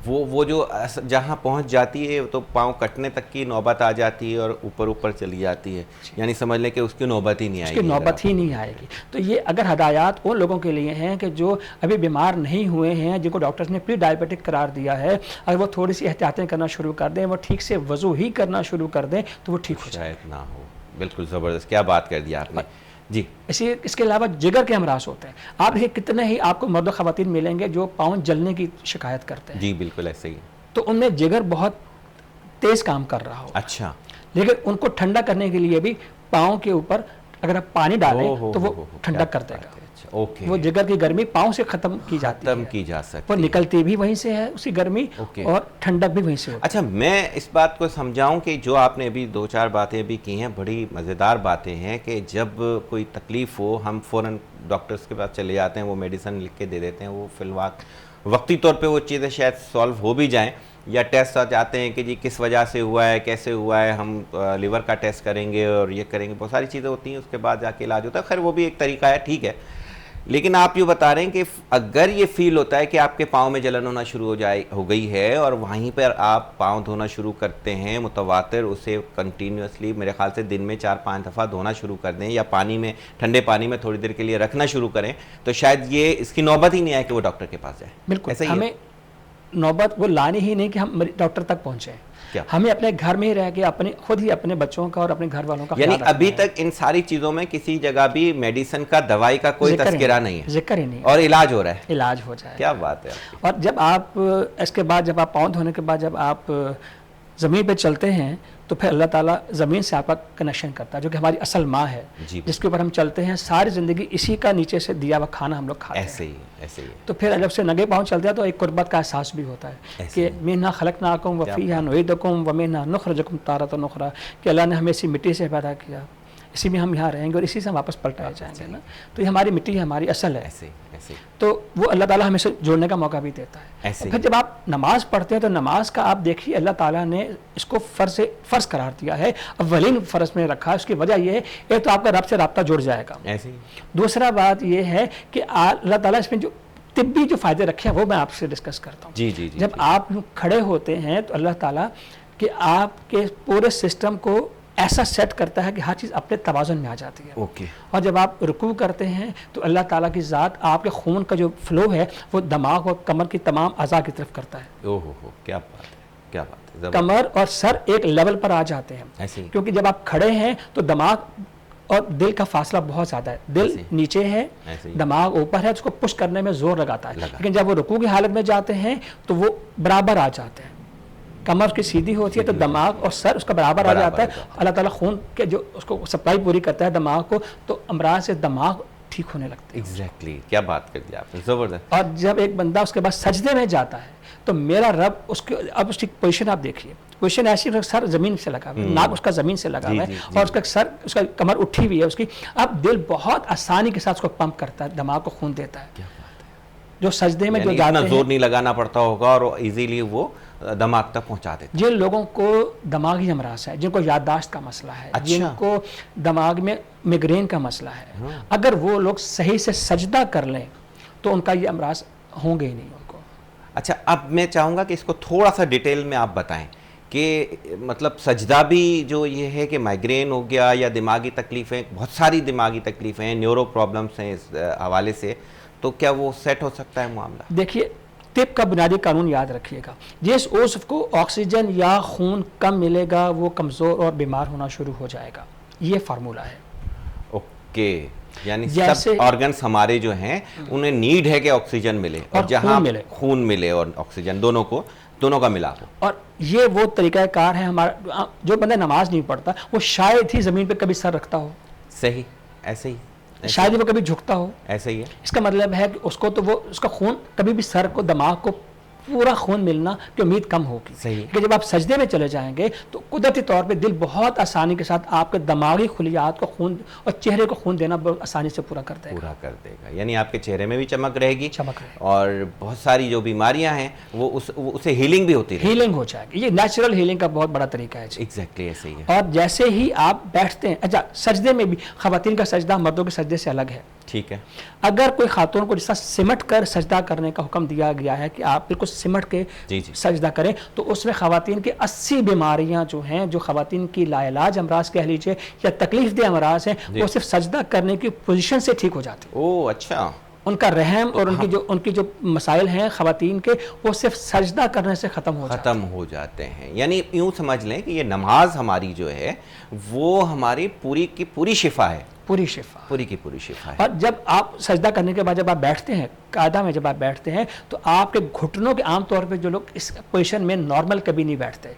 وہ جو جہاں پہنچ جاتی ہے تو پاؤں کٹنے تک کی نوبت آ جاتی ہے اور اوپر چلی جاتی ہے, یعنی سمجھ لیں کہ اس کی نوبت ہی نہیں آئے گی. اس کی نوبت ہی نہیں آئے گی. تو یہ اگر ہدایات ان لوگوں کے لیے ہیں کہ جو ابھی بیمار نہیں ہوئے ہیں, جن کو ڈاکٹرز نے پری ڈائبیٹک قرار دیا ہے, اگر وہ تھوڑی سی احتیاطیں کرنا شروع کر دیں, وہ ٹھیک سے وضو ہی کرنا شروع کر دیں تو وہ ٹھیک ہو جائے. شاید نہ ہو. بالکل زبردست, کیا بات کر دیا آپ نے. جی, اس کے علاوہ جگر کے امراض ہوتے ہیں. آپ دیکھیں کتنے ہی آپ کو مرد و خواتین ملیں گے جو پاؤں جلنے کی شکایت کرتے ہیں. جی بالکل ایسے ہی. تو ان میں جگر بہت تیز کام کر رہا ہو. اچھا, لیکن ان کو ٹھنڈا کرنے کے لیے بھی پاؤں کے اوپر اگر آپ پانی ڈالیں تو وہ ٹھنڈا کر دے گا. وہ جگر کی گرمی پاؤں سے ختم کی جا سکتی ہے, وہ نکلتی بھی وہیں سے ہے اسی گرمی, اور ٹھنڈک بھی وہیں سے ہوتی ہے. اچھا, میں اس بات کو سمجھاؤں کہ جو آپ نے ابھی 2-4 باتیں بھی کی ہیں, بڑی مزیدار باتیں ہیں کہ جب کوئی تکلیف ہو ہم فوراً ڈاکٹرز کے پاس چلے جاتے ہیں, وہ میڈیسن لکھ کے دے دیتے ہیں, وہ فی الوقت وقتی طور پہ وہ چیزیں شاید سالو ہو بھی جائیں, یا ٹیسٹ آ جاتے ہیں کہ جی کس وجہ سے ہوا ہے, کیسے ہوا ہے, ہم لیور کا ٹیسٹ کریں گے اور یہ کریں گے, بہت ساری چیزیں ہوتی ہیں, اس کے بعد جا کے علاج ہوتا ہے. خیر وہ بھی ایک طریقہ ہے, ٹھیک ہے. لیکن آپ یہ بتا رہے ہیں کہ اگر یہ فیل ہوتا ہے کہ آپ کے پاؤں میں جلن ہونا شروع ہو گئی ہے, اور وہیں پر آپ پاؤں دھونا شروع کرتے ہیں متواتر, اسے کنٹینیوسلی میرے خیال سے دن میں 4-5 دفعہ دھونا شروع کر دیں, یا پانی میں ٹھنڈے پانی میں تھوڑی دیر کے لیے رکھنا شروع کریں, تو شاید یہ اس کی نوبت ہی نہیں آئے کہ وہ ڈاکٹر کے پاس جائے. بالکل, ہمیں نوبت وہ لانی ہی نہیں کہ ہم ڈاکٹر تک پہنچے. ہمیں اپنے گھر میں ہی رہ کے خود ہی اپنے بچوں کا اور اپنے گھر والوں کا, یعنی ابھی تک ان ساری چیزوں میں کسی جگہ بھی میڈیسن کا, دوائی کا کوئی تذکرہ نہیں ہے, ذکر ہی نہیں, اور علاج ہو رہا ہے, علاج ہو جائے. کیا بات ہے. اور جب آپ اس کے بعد جب آپ پاؤں دھونے کے بعد جب آپ زمین پہ چلتے ہیں تو پھر اللہ تعالیٰ زمین سے آپ کا کنیکشن کرتا ہے, جو کہ ہماری اصل ماں ہے, جس کے اوپر ہم چلتے ہیں. ساری زندگی اسی کا نیچے سے دیا ہوا کھانا ہم لوگ کھاتے ہیں. ایسے ہی. تو پھر جب سے ننگے پاؤں چلتے ہیں تو ایک قربت کا احساس بھی ہوتا ہے کہ منھا خلقناکم وفیہا نعیدکم ومنھا نخرجکم تارۃ اخری, کہ اللہ نے ہمیں اسی مٹی سے پیدا کیا, اسی میں ہم یہاں رہیں گے اور اسی سے ہم واپس پلٹائے جائیں گے نا. تو یہ ہماری مٹی ہے, ہماری اصل ہے. تو وہ اللہ تعالیٰ ہمیں سے جوڑنے کا موقع بھی دیتا ہے. پھر جب آپ نماز پڑھتے ہیں تو نماز کا آپ دیکھیے اللہ تعالیٰ نے اس کو فرض قرار دیا ہے, اولین فرض میں رکھا ہے. اس کی وجہ یہ ہے ایک تو آپ کا رب سے رابطہ جڑ جائے گا, دوسرا بات یہ ہے کہ اللہ تعالیٰ اس میں جو طبی جو فائدے رکھے ہیں وہ میں آپ سے ڈسکس کرتا ہوں. جب آپ کھڑے ہوتے ہیں تو اللہ تعالیٰ کہ آپ کے پورے سسٹم کو ایسا سیٹ کرتا ہے کہ ہر چیز اپنے توازن میں آ جاتی ہے. اور جب آپ رکوع کرتے ہیں تو اللہ تعالیٰ کی ذات آپ کے خون کا جو فلو ہے وہ دماغ اور کمر کی تمام اعضاء کی طرف کرتا ہے. کیا بات ہے. کمر اور سر ایک لیول پر آ جاتے ہیں, کیونکہ جب آپ کھڑے ہیں تو دماغ اور دل کا فاصلہ بہت زیادہ ہے. دل نیچے ہے, دماغ اوپر ہے, اس کو پش کرنے میں زور لگاتا ہے. لیکن جب وہ رکوع کی حالت میں جاتے ہیں تو وہ برابر آ جاتے ہیں, کمر اس کی سیدھی ہوتی ہے تو دماغ اور سر اس کا برابر آ جاتا ہے. اللہ تعالیٰ خون کے جو اس کو سپلائی پوری کرتا ہے دماغ کو, تو امراض سے دماغ ٹھیک ہونے لگتے ہیں. ایگزیکٹلی, کیا بات کر دی آپ نے, زبردست. اور جب ایک بندہ اس کے بعد سجدے میں جاتا ہے تو میرا رب اس کے, اب اس کی پوزیشن آپ دیکھیے, پوزیشن ایسی سر زمین سے لگا ہوا ہے, ناک اس کا زمین سے لگا ہوا ہے, اور اس کا سر, اس کا کمر اٹھی ہوئی ہے اس کی. اب دل بہت آسانی کے ساتھ اس کو پمپ کرتا ہے, دماغ کو خون دیتا ہے. جو سجدے میں جو جاتے ہیں زور نہیں لگانا پڑتا ہوگا اور ایزیلی وہ دماغ تک پہنچا دیتے. جن لوگوں کو دماغی امراض ہے, جن کو یادداشت کا مسئلہ ہے, جن کو دماغ میں میگرین کا مسئلہ ہے, اگر وہ لوگ صحیح سے سجدہ کر لیں تو ان کا یہ امراض ہوں گے ہی نہیں ان کو. اچھا, اب میں چاہوں گا کہ اس کو تھوڑا سا ڈیٹیل میں آپ بتائیں کہ مطلب سجدہ بھی جو یہ ہے کہ مائگرین ہو گیا یا دماغی تکلیفیں, بہت ساری دماغی تکلیفیں ہیں, نیورو پرابلمس ہیں اس حوالے سے, تو کیا وہ سیٹ ہو سکتا ہے معاملہ؟ دیکھیے, طب کا بنیادی قانون یاد رکھیے گا, جس عضو کو آکسیجن یا خون کم ملے گا وہ کمزور اور بیمار ہونا شروع ہو جائے گا. یہ فارمولہ ہے. اوکے, یعنی سب آرگنز ہمارے جو ہیں انہیں نیڈ ہے کہ آکسیجن ملے اور جہاں خون ملے اور آکسیجن دونوں کا ملا ہو. اور یہ وہ طریقہ کار ہے ہمارا. جو بندہ نماز نہیں پڑھتا وہ شاید ہی زمین پہ کبھی سر رکھتا ہو. صحیح, ایسے ہی, شاید وہ کبھی جھکتا ہو. ایسے ہی ہے. اس کا مطلب ہے کہ اس کو تو وہ اس کا خون کبھی بھی سر کو, دماغ کو پورا خون ملنا کی امید کم ہوگی. صحیح. کہ جب آپ سجدے میں چلے جائیں گے تو قدرتی طور پہ دل بہت آسانی کے ساتھ آپ کے دماغی خلیات کو خون اور چہرے کو خون دینا بہت آسانی سے پورا کر دے گا. یعنی آپ کے چہرے میں بھی چمک رہے گی, چمک رہے گی, اور بہت ساری جو بیماریاں ہیں وہ اسے ہیلنگ بھی ہوتی ہے. ہیلنگ ہو جائے گی. یہ نیچرل ہیلنگ کا بہت بڑا طریقہ ہے. ایگزیکٹلی ایسے ہی ہے. اور جیسے ہی آپ بیٹھتے ہیں, اچھا سجدے میں بھی خواتین کا سجدہ مردوں کے سجدے سے الگ ہے. ٹھیک ہے. اگر کوئی خاتون کو جس طرح سمٹ کر سجدہ کرنے کا حکم دیا گیا ہے کہ آپ بالکل سمٹ کے سجدہ کریں, تو اس میں خواتین کی 80 بیماریاں جو ہیں, جو خواتین کی لا علاج امراض کہہ لیجیے یا تکلیف دہ امراض ہیں, وہ صرف سجدہ کرنے کی پوزیشن سے ٹھیک ہو جاتے ہیں. اوہ اچھا. ان کا رحم اور ان کی جو مسائل ہیں خواتین کے, وہ صرف سجدہ کرنے سے ختم ہو جاتے ہیں. یعنی یوں سمجھ لیں کہ یہ نماز ہماری جو ہے وہ ہماری پوری کی پوری شفا ہے. پوری کی پوری شفا ہے. اور جب آپ سجدہ کرنے کے بعد جب آپ بیٹھتے ہیں, قاعدہ میں جب آپ بیٹھتے ہیں, تو آپ کے گھٹنوں کے عام طور پہ جو لوگ اس پوزیشن میں نارمل کبھی نہیں بیٹھتے,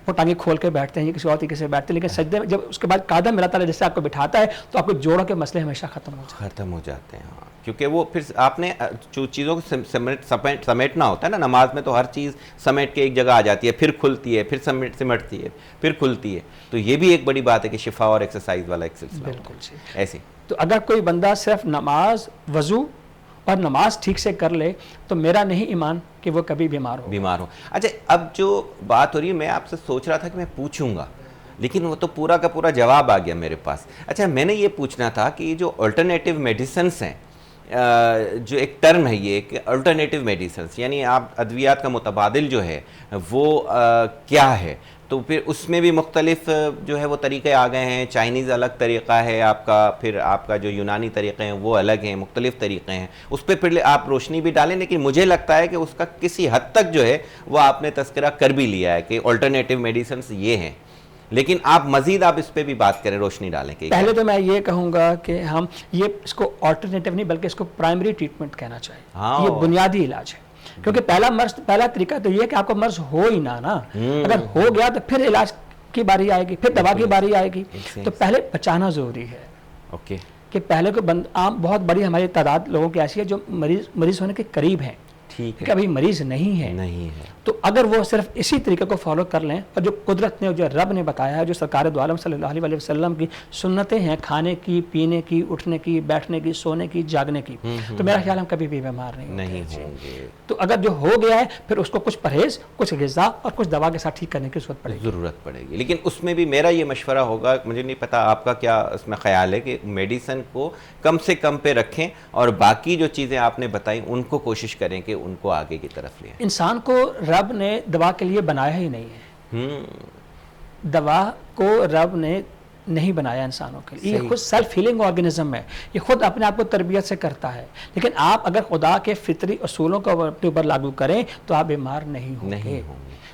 وہ ٹانگیں کھول کے بیٹھتے ہیں یا کسی اور طریقے سے بیٹھتے ہیں, لیکن سجدے میں جب اس کے بعد قاعدہ میں اللہ تعالیٰ جیسے آپ کو بٹھاتا ہے تو آپ کے جوڑوں کے مسئلے ہمیشہ ختم ہو جاتے ہیں. ہاں, کیونکہ وہ پھر آپ نے جو چیزوں کو سمیٹنا ہوتا ہے نا, نماز میں تو ہر چیز سمیٹ کے ایک جگہ آ جاتی ہے, پھر کھلتی ہے, پھر سمٹتی ہے, پھر کھلتی ہے. تو یہ بھی ایک بڑی بات ہے کہ شفا اور ایکسرسائز والا ایک سلسلہ. بالکل ایسے. تو اگر کوئی بندہ صرف نماز, وضو اور نماز ٹھیک سے کر لے تو میرا نہیں ایمان کہ وہ کبھی بیمار ہو. اچھا, اب جو بات ہو رہی ہے, میں آپ سے سوچ رہا تھا کہ میں پوچھوں گا, لیکن وہ تو پورا کا پورا جواب آ گیا میرے پاس. اچھا, میں نے یہ پوچھنا تھا کہ یہ جو الٹرنیٹیو میڈیسنس ہیں, جو ایک ٹرم ہے یہ کہ الٹرنیٹیو میڈیسنس, یعنی آپ ادویات کا متبادل جو ہے وہ کیا ہے, تو پھر اس میں بھی مختلف جو ہے وہ طریقے آ گئے ہیں. چائنیز الگ طریقہ ہے آپ کا, پھر آپ کا جو یونانی طریقے ہیں وہ الگ ہیں, مختلف طریقے ہیں. اس پہ پھر آپ روشنی بھی ڈالیں, لیکن مجھے لگتا ہے کہ اس کا کسی حد تک جو ہے وہ آپ نے تذکرہ کر بھی لیا ہے کہ الٹرنیٹیو میڈیسنس یہ ہیں, لیکن آپ مزید آپ اس پہ بھی بات کریں, روشنی ڈالیں. کہ پہلے تو میں یہ کہوں گا کہ ہم یہ اس کو آلٹرنیٹیو نہیں بلکہ اس کو پرائمری ٹریٹمنٹ کہنا چاہیے. یہ بنیادی علاج ہے, کیونکہ پہلا طریقہ تو یہ ہے کہ آپ کو مرض ہو ہی نہ, اگر ہو گیا تو پھر علاج کی باری آئے گی, پھر دوا کی باری آئے گی. تو پہلے بچانا ضروری ہے. اوکے, کہ پہلے کو عام بہت بڑی ہماری تعداد لوگوں کی ایسی ہے جو مریض ہونے کے قریب ہیں, کہ ابھی مریض نہیں ہے. تو اگر وہ صرف اسی طریقے کو فالو کر لیں, اور جو قدرت نے, جو رب نے بتایا ہے, جو سرکار دو عالم صلی اللہ علیہ وسلم کی سنتیں ہیں, کھانے کی, پینے کی, اٹھنے کی, بیٹھنے کی, سونے کی, جاگنے کی, تو میرا خیال ہم کبھی بھی بیمار نہیں ہوں گے. تو اگر جو ہو گیا ہے پھر اس کو کچھ پرہیز, کچھ غذا اور کچھ دوا کے ساتھ ٹھیک کرنے کی ضرورت پڑے گی. لیکن اس میں بھی میرا یہ مشورہ ہوگا, مجھے نہیں پتا آپ کا کیا اس میں خیال ہے, کہ میڈیسن کو کم سے کم پہ رکھیں اور باقی جو چیزیں آپ نے بتائیں ان کو کوشش کریں کہ ان کو آگے کی طرف لیں. انسان کو رب نے دوا کے لیے بنایا ہی نہیں ہے. دوا کو رب نے نہیں بنایا انسانوں کے لیے. یہ خود سیلف ہیلنگ آرگنزم ہے, یہ خود اپنے آپ کو تربیت سے کرتا ہے. لیکن آپ اگر خدا کے فطری اصولوں کو اپنے اوپر لاگو کریں تو آپ بیمار نہیں ہوں گے.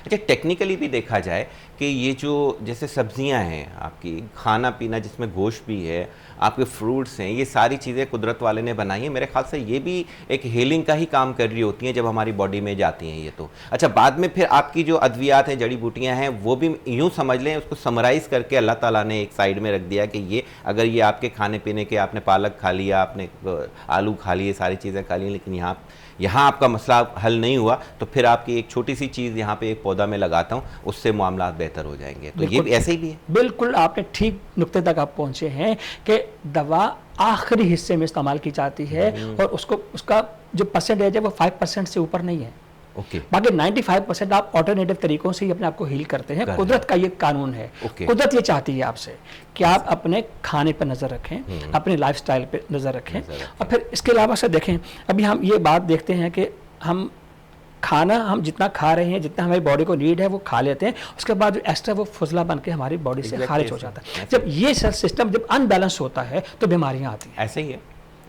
اچھا ٹیکنیکلی بھی دیکھا جائے کہ یہ جو جیسے سبزیاں ہیں آپ کی, کھانا پینا جس میں گوشت بھی ہے, آپ کے فروٹس ہیں, یہ ساری چیزیں قدرت والے نے بنائی ہیں, میرے خیال سے یہ بھی ایک ہیلنگ کا ہی کام کر رہی ہوتی ہیں جب ہماری باڈی میں جاتی ہیں یہ تو. اچھا بعد میں پھر آپ کی جو ادویات ہیں, جڑی بوٹیاں ہیں, وہ بھی یوں سمجھ لیں اس کو سمرائز کر کے اللہ تعالیٰ نے ایک سائیڈ میں رکھ دیا کہ یہ اگر یہ آپ کے کھانے پینے کے, آپ نے پالک کھا لیا, آپ نے آلو کھا لیے, ساری چیزیں کھا لی, لیکن یہاں آپ کا مسئلہ حل نہیں ہوا تو پھر آپ کی ایک چھوٹی سی چیز یہاں پہ ایک پودا میں لگاتا ہوں, اس سے معاملات بہتر ہو جائیں گے. تو یہ بھی ایسے ہی بھی ہے. بالکل آپ نے ٹھیک نقطے تک آپ پہنچے ہیں کہ دوا آخری حصے میں استعمال کی جاتی ہے اور اس کا جو پرسنٹیج ہے وہ 5% سے اوپر نہیں ہے. باقی 95% آپ آلٹرنیٹو طریقوں سے ہی اپنے آپ کو ہیل کرتے ہیں. قدرت کا یہ قانون ہے. قدرت یہ چاہتی ہے آپ سے کہ آپ اپنے کھانے پہ نظر رکھیں, اپنے لائف سٹائل پہ نظر رکھیں, اور پھر اس کے علاوہ سے دیکھیں ابھی ہم یہ بات دیکھتے ہیں کہ ہم کھانا ہم جتنا کھا رہے ہیں, جتنا ہماری باڈی کو نیڈ ہے وہ کھا لیتے ہیں, اس کے بعد جو ایکسٹرا وہ فضلہ بن کے ہماری باڈی سے خارج ہو جاتا ہے. جب یہ سسٹم جب ان بیلنس ہوتا ہے تو بیماریاں آتی ہیں. ایسے ہی ہے,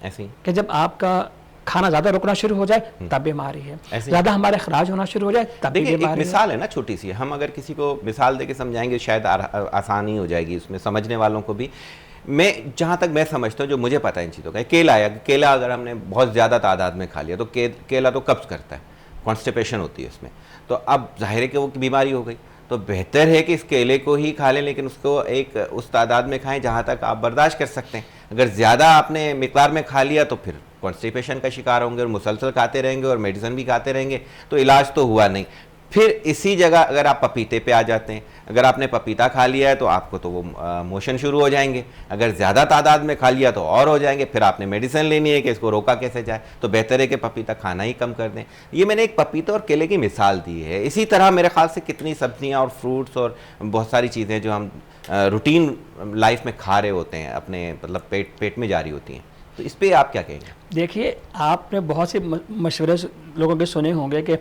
ایسے ہی کہ جب آپ کا کھانا زیادہ رکنا شروع ہو جائے تب بیماری ہے, زیادہ ہمارے اخراج ہونا شروع ہو جائے تب بھی بیماری ہے. ایک مثال ہے نا چھوٹی سی, ہم اگر کسی کو مثال دے کے سمجھائیں گے شاید آسانی ہو جائے گی اس میں سمجھنے والوں کو بھی. میں جہاں تک میں سمجھتا ہوں, جو مجھے پتہ ہے ان چیزوں کا, کیلا اگر ہم نے بہت زیادہ تعداد میں کھا لیا تو کیلا تو قبض کرتا ہے, کانسٹیپیشن ہوتی ہے اس میں, تو اب ظاہر ہے کہ وہ بیماری ہو گئی. تو بہتر ہے کہ اس کیلے کو ہی کھا لیں, لیکن اس کو ایک اس تعداد میں کھائیں جہاں تک آپ برداشت کر سکتے ہیں. اگر زیادہ آپ نے مقدار میں کھا لیا تو پھر کانسٹیپیشن کا شکار ہوں گے اور مسلسل کھاتے رہیں گے اور میڈیسن بھی کھاتے رہیں گے, تو علاج تو ہوا نہیں. پھر اسی جگہ اگر آپ پپیتے پہ آ جاتے ہیں, اگر آپ نے پپیتا کھا لیا ہے تو آپ کو تو وہ موشن شروع ہو جائیں گے, اگر زیادہ تعداد میں کھا لیا تو اور ہو جائیں گے, پھر آپ نے میڈیسن لینی ہے کہ اس کو روکا کیسے جائے. تو بہتر ہے کہ پپیتا کھانا ہی کم کر دیں. یہ میں نے ایک پپیتا اور کیلے کی مثال دی ہے. اسی طرح میرے خیال سے کتنی سبزیاں اور فروٹس اور بہت ساری چیزیں جو ہم روٹین لائف میں کھا رہے ہوتے ہیں, اپنے مطلب پیٹ میں جاری ہوتی ہیں. تو اس پہ آپ کیا کہیں گے؟ دیکھیے آپ نے بہت سے مشورے لوگوں کے سنے ہوں گے کہ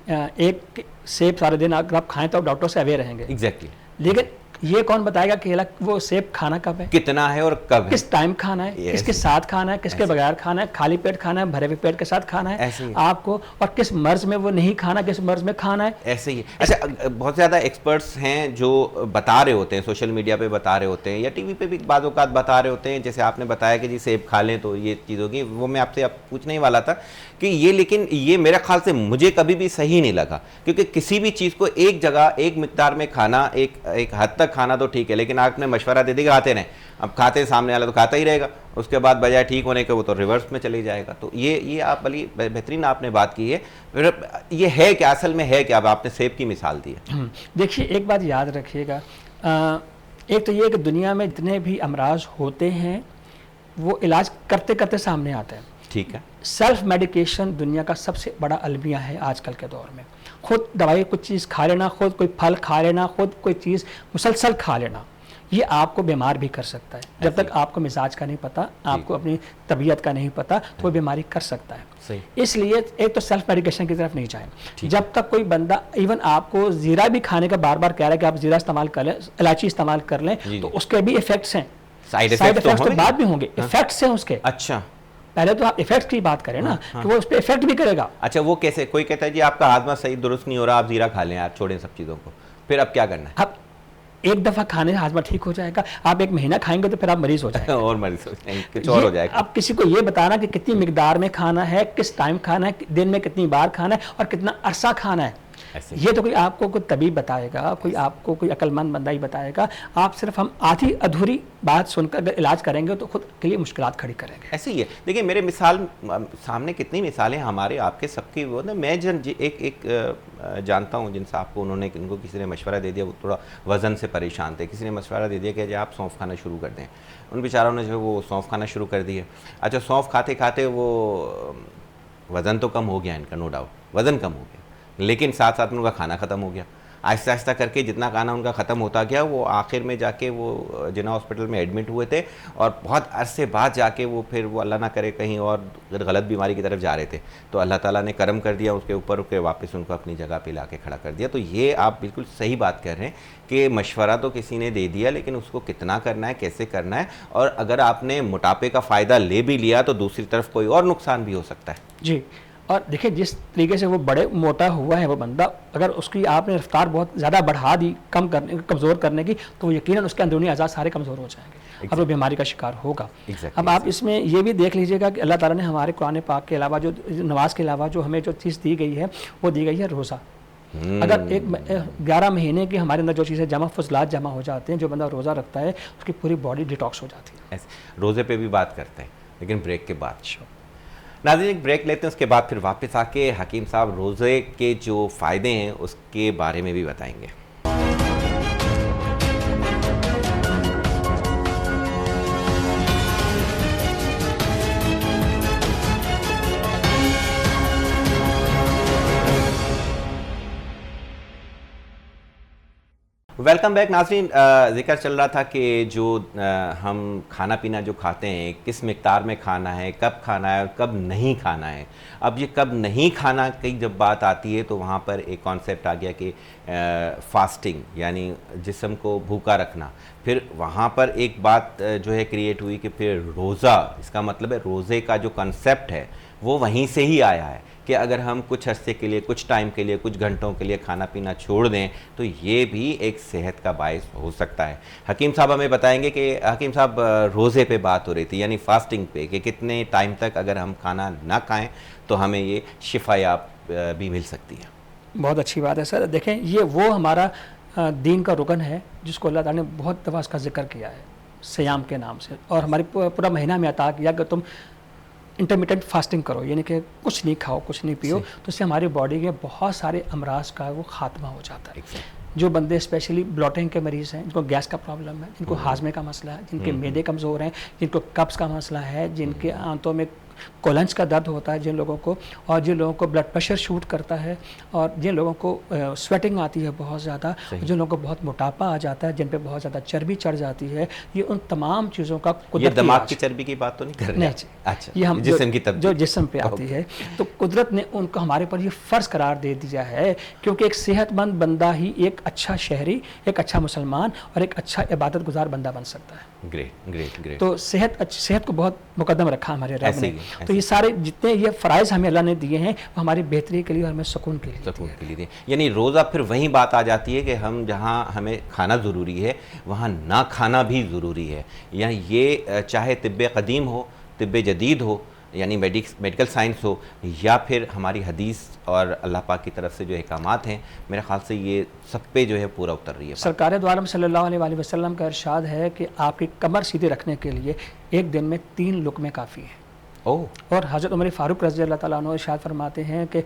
ایک سیب سارے دن اگر آپ کھائیں تو آپ ڈاکٹر سے اویئر رہیں گے. ایگزیکٹلی. لیکن یہ کون بتائے گا کہ وہ سیب کھانا کب ہے, کتنا ہے اور کب ہے, کس ٹائم کھانا ہے, کس کے ساتھ کھانا ہے, کس کے بغیر کھانا ہے, خالی پیٹ کھانا ہے, بھرے ہوئے پیٹ کے ساتھ کھانا ہے آپ کو, اور کس مرض میں وہ نہیں کھانا, کس مرض میں کھانا ہے. ایسے ہی. اچھا بہت زیادہ ایکسپرٹس ہیں جو بتا رہے ہوتے ہیں, سوشل میڈیا پہ بتا رہے ہوتے ہیں یا ٹی وی پہ بھی بعض اوقات بتا رہے ہوتے ہیں, جیسے آپ نے بتایا کہ جی سیب کھا لیں تو یہ چیز ہوگی. وہ میں آپ سے پوچھنے ہی والا تھا کہ یہ, لیکن یہ میرے خیال سے مجھے کبھی بھی صحیح نہیں لگا, کیونکہ کسی بھی چیز کو ایک جگہ ایک مقدار میں کھانا, ایک حد تک کھانا تو ٹھیک ہے, لیکن آپ نے مشورہ دے دی کہ کھاتے رہیں, اب کھاتے سامنے والا تو کھاتا ہی رہے گا, اس کے بعد بجائے ٹھیک ہونے کے وہ تو ریورس میں چلے جائے گا. تو یہ آپ بڑی بہترین آپ نے بات کی ہے. پھر یہ ہے کہ اصل میں ہے کہ اب آپ نے سیب کی مثال دی ہے. دیکھیے ایک بات یاد رکھیے گا, ایک تو یہ کہ دنیا میں جتنے بھی امراض ہوتے ہیں وہ علاج کرتے کرتے سامنے آتے ہیں. ٹھیک ہے. سیلف میڈیکیشن دنیا کا سب سے بڑا المیہ ہے آج کل کے دور میں. خود دوائی کچھ چیز کھا لینا, خود کوئی پھل کھا لینا, خود کوئی چیز مسلسل کھا لینا, یہ آپ کو بیمار بھی کر سکتا ہے. جب تک آپ کو مزاج کا نہیں پتا, آپ کو اپنی طبیعت کا نہیں پتا, تو وہ بیماری کر سکتا ہے. اس لیے ایک تو سیلف میڈیکیشن کی طرف نہیں جائیں. جب تک کوئی بندہ ایون آپ کو زیرہ بھی کھانے کا بار بار کہہ رہا ہے کہ آپ زیرہ استعمال کر لیں, الائچی استعمال کر لیں, تو اس کے بھی ایفیکٹس ہیں, سائیڈ ایفیکٹس تو بعد بھی ہوں گے, ایفیکٹس ہیں اس کے. اچھا پہلے تو آپ ایفیکٹ کی بات کریں نا, کہ وہ اس پہ ایفیکٹ بھی کرے گا. اچھا وہ کیسے؟ کوئی کہتا ہے جی آپ کا ہاضمہ صحیح درست نہیں ہو رہا, آپ زیرہ کھا لیں, آپ چھوڑیں سب چیزوں کو, پھر اب کیا کرنا ہے؟ اب ایک دفعہ کھانے سے ہاضمہ ٹھیک ہو جائے گا, آپ ایک مہینہ کھائیں گے تو پھر آپ مریض ہو جائیں گے. اور مریض ہو جائیں گے, کچھ اور ہو جائے گا. اب کسی کو یہ بتانا کہ کتنی مقدار میں کھانا ہے, کس ٹائم کھانا ہے, دن میں کتنی بار کھانا ہے اور کتنا عرصہ کھانا ہے, یہ تو کوئی آپ کو کوئی طبیب بتائے گا, کوئی آپ کو کوئی عقل مند بندہ ہی بتائے گا. آپ صرف ہم آدھی ادھوری بات سن کر اگر علاج کریں گے تو خود کے لیے مشکلات کھڑی کریں گے. ایسے ہی ہے. دیکھیں میرے مثال سامنے کتنی مثالیں ہمارے آپ کے سب کی, وہ نا میں ایک جانتا ہوں جن صاحب کو, ان کو کسی نے مشورہ دے دیا, وہ تھوڑا وزن سے پریشان تھے, کسی نے مشورہ دے دیا کہ جی آپ سونف کھانا شروع کر دیں. ان بیچاروں نے جو ہے وہ سونف کھانا شروع کر دی ہے. اچھا سونف کھاتے کھاتے وہ وزن تو کم ہو گیا ان کا, نو ڈاؤٹ وزن کم ہو گیا, لیکن ساتھ ساتھ ان کا کھانا ختم ہو گیا. آہستہ آہستہ کر کے جتنا کھانا ان کا ختم ہوتا گیا, وہ آخر میں جا کے وہ جنا ہاسپٹل میں ایڈمٹ ہوئے تھے, اور بہت عرصے بعد جا کے وہ پھر وہ اللہ نہ کرے کہیں اور غلط بیماری کی طرف جا رہے تھے, تو اللہ تعالیٰ نے کرم کر دیا اس کے اوپر کہ واپس ان کو اپنی جگہ پہ لا کے کھڑا کر دیا. تو یہ آپ بالکل صحیح بات کر رہے ہیں کہ مشورہ تو کسی نے دے دیا, لیکن اس کو کتنا کرنا ہے, کیسے کرنا ہے, اور اگر آپ نے موٹاپے کا فائدہ لے بھی لیا تو دوسری طرف کوئی اور نقصان بھی ہو سکتا ہے. جی اور دیکھیں جس طریقے سے وہ بڑے موٹا ہوا ہے وہ بندہ، اگر اس کی آپ نے رفتار بہت زیادہ بڑھا دی کمزور کرنے کی، تو یقیناً اس کے اندرونی اعضاء سارے کمزور ہو جائیں گے اور وہ بیماری کا شکار ہوگا. اب آپ اس میں یہ بھی دیکھ لیجئے گا کہ اللہ تعالیٰ نے ہمارے قرآن پاک کے علاوہ جو نماز کے علاوہ جو ہمیں جو چیز دی گئی ہے وہ دی گئی ہے روزہ. اگر 11 مہینے کی ہمارے اندر جو چیزیں فضلات جمع ہو جاتے ہیں، جو بندہ روزہ رکھتا ہے اس کی پوری باڈی ڈیٹاکس ہو جاتی ہے. روزے پہ بھی بات کرتے ہیں لیکن بریک کے بعد. ناظرین ایک بریک لیتے ہیں، اس کے بعد پھر واپس آ کے حکیم صاحب روزے کے جو فائدے ہیں اس کے بارے میں بھی بتائیں گے. ویلکم بیک ناظرین. ذکر چل رہا تھا کہ جو ہم کھانا پینا جو کھاتے ہیں کس مقدار میں کھانا ہے، کب کھانا ہے اور کب نہیں کھانا ہے. اب یہ کب نہیں کھانا کی جب بات آتی ہے تو وہاں پر ایک کانسیپٹ آ گیا کہ فاسٹنگ، یعنی جسم کو بھوکا رکھنا. پھر وہاں پر ایک بات جو ہے کریٹ ہوئی کہ پھر روزہ، اس کا مطلب ہے روزے کا جو کنسیپٹ ہے وہ وہیں سے ہی آیا ہے کہ اگر ہم کچھ عرصے کے لیے، کچھ ٹائم کے لیے، کچھ گھنٹوں کے لیے کھانا پینا چھوڑ دیں تو یہ بھی ایک صحت کا باعث ہو سکتا ہے. حکیم صاحب ہمیں بتائیں گے کہ حکیم صاحب روزے پہ بات ہو رہی تھی، یعنی فاسٹنگ پہ، کہ کتنے ٹائم تک اگر ہم کھانا نہ کھائیں تو ہمیں یہ شفا یاب بھی مل سکتی ہے. بہت اچھی بات ہے سر. دیکھیں یہ وہ ہمارا دین کا رکن ہے جس کو اللہ تعالیٰ نے بہت دفعہ اس کا ذکر کیا ہے سیام کے نام سے، اور ہماری پورا مہینہ میں عطا کیا کہ تم انٹرمیٹنٹ فاسٹنگ کرو، یعنی کہ کچھ نہیں کھاؤ، کچھ نہیں پیو، تو اس سے ہماری باڈی کے بہت سارے امراض کا وہ خاتمہ ہو جاتا ہے. جو بندے اسپیشلی بلوٹنگ کے مریض ہیں، جن کو گیس کا پرابلم ہے، جن کو ہاضمے کا مسئلہ ہے، جن کے معدے کمزور ہیں، جن کو قبض کا مسئلہ ہے، جن کے آنتوں میں کولنچ کا درد ہوتا ہے جن لوگوں کو، اور جن لوگوں کو بلڈ پریشر شوٹ کرتا ہے، اور جن لوگوں کو سویٹنگ آتی ہے بہت زیادہ، جن لوگوں کو بہت موٹاپا آ جاتا ہے، جن پہ بہت زیادہ چربی چڑھ جاتی ہے، یہ ان تمام چیزوں کا یہ دماغ کی چربی کی بات تو نہیں کر رہے ہیں؟ اچھا، یہ ہم جسم کی جو جسم پہ آتی ہے، تو قدرت نے ان کو ہمارے پر یہ فرض قرار دے دیا ہے، کیونکہ ایک صحت مند بندہ ہی ایک اچھا شہری، ایک اچھا مسلمان اور ایک اچھا عبادت گزار بندہ بن سکتا ہے. Great great great. تو صحت کو بہت مقدم رکھا ہمارے رب نے. تو یہ سارے جتنے یہ فرائض ہمیں اللہ نے دیے ہیں وہ ہماری بہتری کے لیے اور ہمیں سکون کے لیے دیے. یعنی روزہ پھر وہیں بات آ جاتی ہے کہ ہم جہاں ہمیں کھانا ضروری ہے وہاں نہ کھانا بھی ضروری ہے. یعنی یہ چاہے طب قدیم ہو، طب جدید ہو، یعنی میڈیکل سائنس ہو، یا پھر ہماری حدیث اور اللہ پاک کی طرف سے جو احکامات ہیں، میرے خیال سے یہ سب پہ جو ہے پورا اتر رہی ہے. سرکار دو عالم صلی اللہ علیہ وسلم کا ارشاد ہے کہ آپ کی کمر سیدھی رکھنے کے لیے ایک دن میں 3 لقمے کافی ہیں. اور حضرت عمر فاروق رضی اللہ تعالیٰ عنہ ارشاد فرماتے ہیں کہ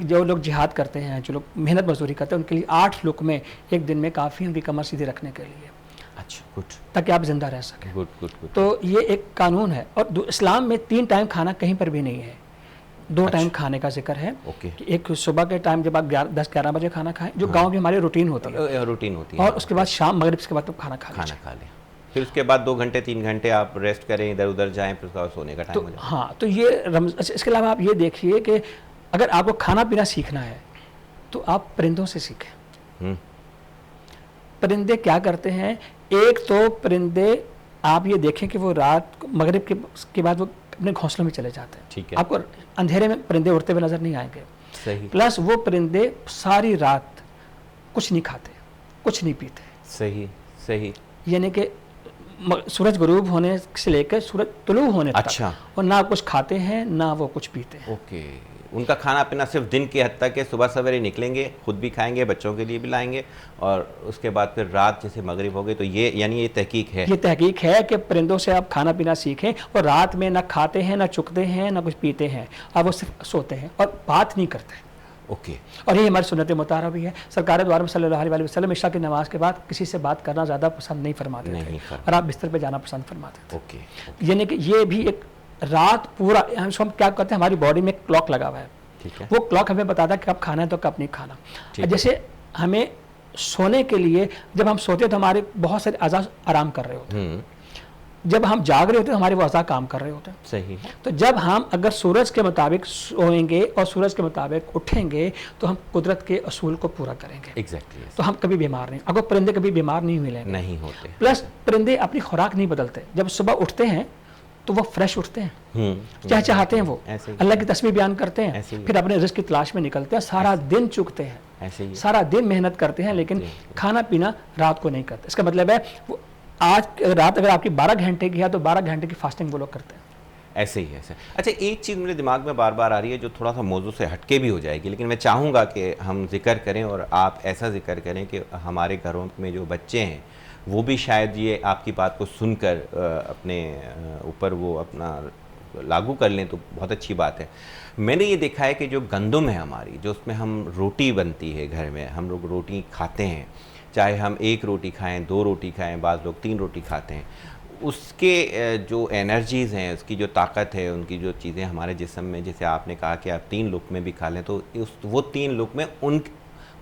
جو لوگ جہاد کرتے ہیں، جو لوگ محنت مزدوری کرتے ہیں، ان کے لیے 8 لقمے ایک دن میں کافی ہیں ان کی کمر سیدھی رکھنے کے لیے. اچھا، گڈ. تاکہ آپ زندہ رہ سکیں. گڈ. تو یہ ایک قانون ہے. اور اسلام میں 3 ٹائم کھانا کہیں پر بھی نہیں ہے، 2 ٹائم کھانے کا ذکر ہے. ایک صبح کے ٹائم جب آپ 10-11 بجے کھانا کھائیں، جو گاؤں میں ہماری روٹین ہوتی ہے، اور اس کے بعد شام مغرب کے بعد تو کھانا کھا لیں. پھر اس کے بعد 2 گھنٹے 3 گھنٹے آپ ریسٹ کریں، ادھر ادھر جائیں، پھر اس کے بعد سونے کا ٹائم ہو جائے. ہاں، تو یہ اس کے علاوہ آپ یہ دیکھیے کہ اگر آپ کو کھانا پینا سیکھنا ہے تو آپ پرندوں سے سیکھیں. پرندے کیا کرتے ہیں؟ ایک تو پرندے آپ یہ دیکھیں کہ وہ رات مغرب کے بعد وہ اپنے گھونسلوں میں چلے جاتے ہیں. ٹھیک ہے. آپ کو اندھیرے میں پرندے اڑتے ہوئے نظر نہیں آئیں گے. صحیح. پلس وہ پرندے ساری رات کچھ نہیں کھاتے، کچھ نہیں پیتے. صحیح. یعنی کہ سورج غروب ہونے سے لے کر سورج طلوع ہونے تک. اچھا. اور نہ کچھ کھاتے ہیں نہ وہ کچھ پیتے ہیں. اوکے. ان کا کھانا پینا صرف دن کے حد تک ہے، صبح سویرے نکلیں گے، خود بھی کھائیں گے، بچوں کے لیے بھی لائیں گے، اور اس کے بعد پھر رات جیسے مغرب ہو گئی. تو یہ یعنی یہ تحقیق ہے. یہ تحقیق ہے کہ پرندوں سے آپ کھانا پینا سیکھیں، اور رات میں نہ کھاتے ہیں، نہ چکتے ہیں، نہ کچھ پیتے ہیں، آپ وہ صرف سوتے ہیں اور بات نہیں کرتے. اوکے. اور یہ ہماری سنت مطہرہ بھی ہے. سرکار دو عالم صلی اللہ علیہ وسلم عشاء کی نماز کے بعد کسی سے بات کرنا زیادہ پسند نہیں فرماتے تھے، اور آپ بستر پہ جانا پسند فرماتے تھے. اوکے. یعنی کہ یہ بھی ایک رات پورا ہم کیا کرتے ہیں، ہماری باڈی میں ایک کلاک لگا ہوا ہے. وہ کلاک ہمیں بتاتا ہے کہ کب کھانا ہے تو کب نہیں کھانا. جیسے ہمیں سونے کے لیے جب ہم سوتے تو ہمارے بہت سارے اعضاء آرام کر رہے ہوتے ہیں، جب ہم جاگ رہے ہوتے ہیں ہمارے وہ اعضاء کام کر رہے ہوتے ہیں. صحیح. تو جب ہم اگر سورج کے مطابق سوئیں گے اور سورج کے مطابق اٹھیں گے تو ہم قدرت کے اصول کو پورا کریں گے. ایگزیکٹلی. تو ہم کبھی بیمار نہیں. اگر پرندے کبھی بیمار نہیں ملیں گے، نہیں ہوتے. پلس پرندے اپنی خوراک نہیں بدلتے. جب صبح اٹھتے ہیں تو وہ فریش اٹھتے ہیں، چاہتے ہیں وہ اللہ کی تسبیح بیان کرتے ہیں، پھر اپنے رزق کی تلاش میں نکلتے ہیں، سارا دن چکتے ہیں، سارا دن محنت کرتے ہیں، لیکن کھانا پینا رات کو نہیں کرتے. اس کا مطلب ہے آج رات اگر آپ کی 12 گھنٹے کی ہے تو 12 گھنٹے کی فاسٹنگ وہ لوگ کرتے ہیں. ایسے ہی ایسے. اچھا ایک چیز میرے دماغ میں بار بار آ رہی ہے جو تھوڑا سا موضوع سے ہٹ کے بھی ہو جائے گی، لیکن میں چاہوں گا کہ ہم ذکر کریں اور آپ ایسا ذکر کریں کہ ہمارے گھروں میں جو بچے ہیں وہ بھی شاید یہ آپ کی بات کو سن کر اپنے اوپر وہ اپنا لاگو کر لیں تو بہت اچھی بات ہے. میں نے یہ دیکھا ہے کہ جو گندم ہے ہماری، جو اس میں ہم روٹی بنتی ہے گھر میں، ہم لوگ روٹی کھاتے ہیں، چاہے ہم 1 روٹی کھائیں، 2 روٹی کھائیں، بعض لوگ 3 روٹی کھاتے ہیں، اس کے جو انرجیز ہیں، اس کی جو طاقت ہے، ان کی جو چیزیں ہمارے جسم میں، جیسے آپ نے کہا کہ آپ 3 لقمے بھی کھا لیں تو وہ 3 لقمے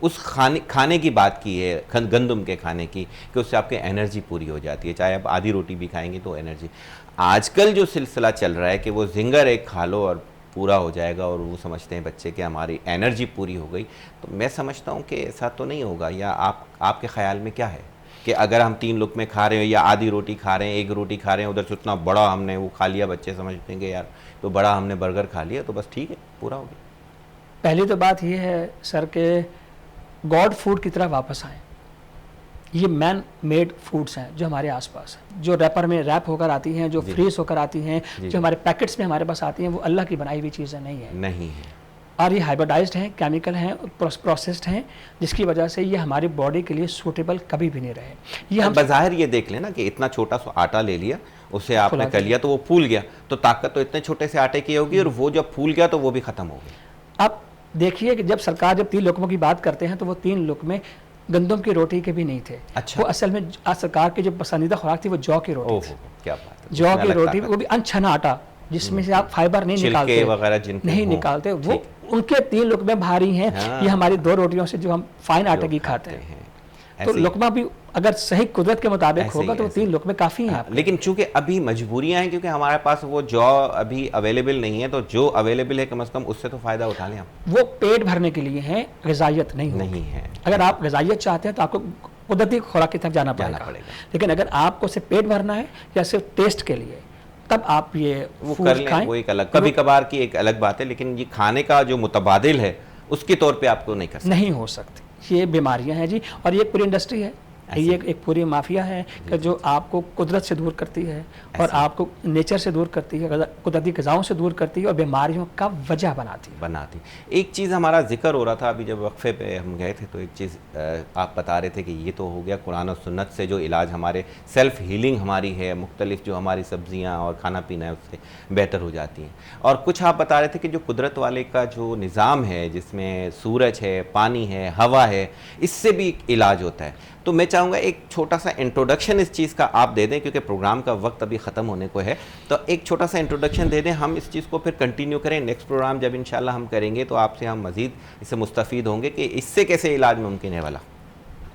اس کھانے کی بات کی ہے، گندم کے کھانے کی، کہ اس سے آپ کی انرجی پوری ہو جاتی ہے. چاہے آپ آدھی روٹی بھی کھائیں گے تو انرجی. آج کل جو سلسلہ چل رہا ہے کہ وہ زنگر ایک کھا لو اور پورا ہو جائے گا، اور وہ سمجھتے ہیں بچے کہ ہماری انرجی پوری ہو گئی. تو میں سمجھتا ہوں کہ ایسا تو نہیں ہوگا، یا آپ کے خیال میں کیا ہے کہ اگر ہم 3 لقمے کھا رہے ہیں یا آدھی روٹی کھا رہے ہیں، 1 روٹی کھا رہے ہیں، ادھر سے اتنا بڑا ہم نے وہ کھا لیا، بچے سمجھتے ہیں کہ یار تو بڑا ہم نے برگر کھا لیا تو بس ٹھیک ہے پورا ہو گیا. پہلی تو بات یہ ہے سر کہ گاڈ فوڈ کی طرح واپس آئیں. یہ مین میڈ فوڈز ہیں جو ہمارے آس پاس ہیں، جو ریپر میں ریپ ہو کر آتی ہیں، جو فریز ہو کر آتی ہیں، جو ہمارے پیکٹس میں ہمارے پاس آتی ہیں، وہ اللہ کی بنائی ہوئی چیزیں نہیں ہیں. اور یہ ہائبرڈائزڈ ہیں، کیمیکل ہیں، پروسیسڈ ہیں، جس کی وجہ سے یہ ہماری باڈی کے لیے سوٹیبل کبھی بھی نہیں رہے. یہ ہم بظاہر یہ دیکھ لیں نا کہ اتنا چھوٹا سا آٹا لے لیا، اسے آپ نے کر لیا تو وہ پھول گیا، تو طاقت تو اتنے چھوٹے سے آٹے کی ہوگی، اور وہ جب پھول گیا تو وہ بھی ختم ہو گیا. آپ دیکھیے کہ جب سرکار 3 لقموں کی بات کرتے ہیں تو وہ 3 لقمے گندم کی روٹی کے بھی نہیں تھے. وہ اصل میں سرکار کی جو پسندیدہ خوراک تھی وہ جو کی روٹی تھی. کیا بات ہے، جو کی روٹی، وہ بھی انچھنا آٹا جس میں سے آپ فائبر نہیں نکالتے، وہ ان کے 3 لقمے بھاری ہیں. یہ ہماری 2 روٹیوں سے جو ہم فائن آٹے کی کھاتے ہیں، تو لقمہ بھی اگر صحیح قدرت کے مطابق ہوگا تو 3 لقمے کافی ہیں. لیکن چونکہ ابھی مجبوریاں ہیں، کیونکہ ہمارے پاس وہ جو ابھی اویلیبل نہیں ہے، تو جو اویلیبل ہے کم از کم اس سے تو فائدہ اٹھا لیں ہم. وہ پیٹ بھرنے کے لیے ہیں، غذائیت نہیں ہے. اگر آپ غذائیت چاہتے ہیں تو آپ کو قدرتی خوراک کی طرف جانا پڑے گا. لیکن اگر آپ کو صرف پیٹ بھرنا ہے یا صرف ٹیسٹ کے لیے، تب آپ یہ وہ کر لیں. وہ ایک الگ کبھی کبھار کی ایک الگ بات ہے، لیکن یہ کھانے کا جو متبادل ہے اس کے طور پہ آپ کو نہیں ہو سکتی. یہ بیماریاں ہیں جی، اور یہ پوری انڈسٹری ہے، یہ ایک پوری مافیا ہے کہ جو آپ کو قدرت سے دور کرتی ہے اور آپ کو نیچر سے دور کرتی ہے، قدرتی غذاؤں سے دور کرتی ہے اور بیماریوں کا وجہ بناتی. ایک چیز ہمارا ذکر ہو رہا تھا ابھی جب وقفے پہ ہم گئے تھے، تو ایک چیز آپ بتا رہے تھے کہ یہ تو ہو گیا قرآن و سنت سے جو علاج، ہمارے سیلف ہیلنگ ہماری ہے، مختلف جو ہماری سبزیاں اور کھانا پینا ہے اس سے بہتر ہو جاتی ہیں. اور کچھ آپ بتا رہے تھے کہ جو قدرت والے کا جو نظام ہے، جس میں سورج ہے، پانی ہے، ہوا ہے، اس سے بھی علاج ہوتا ہے. تو میں چاہوں گا ایک چھوٹا سا انٹروڈکشن اس چیز کا آپ دے دیں، کیونکہ پروگرام کا وقت ابھی ختم ہونے کو ہے. تو ایک چھوٹا سا انٹروڈکشن دے دیں، ہم اس چیز کو پھر کنٹینیو کریں. نیکسٹ پروگرام جب انشاءاللہ ہم کریں گے تو آپ سے ہم مزید اس سے مستفید ہوں گے کہ اس سے کیسے علاج ممکن ہے والا.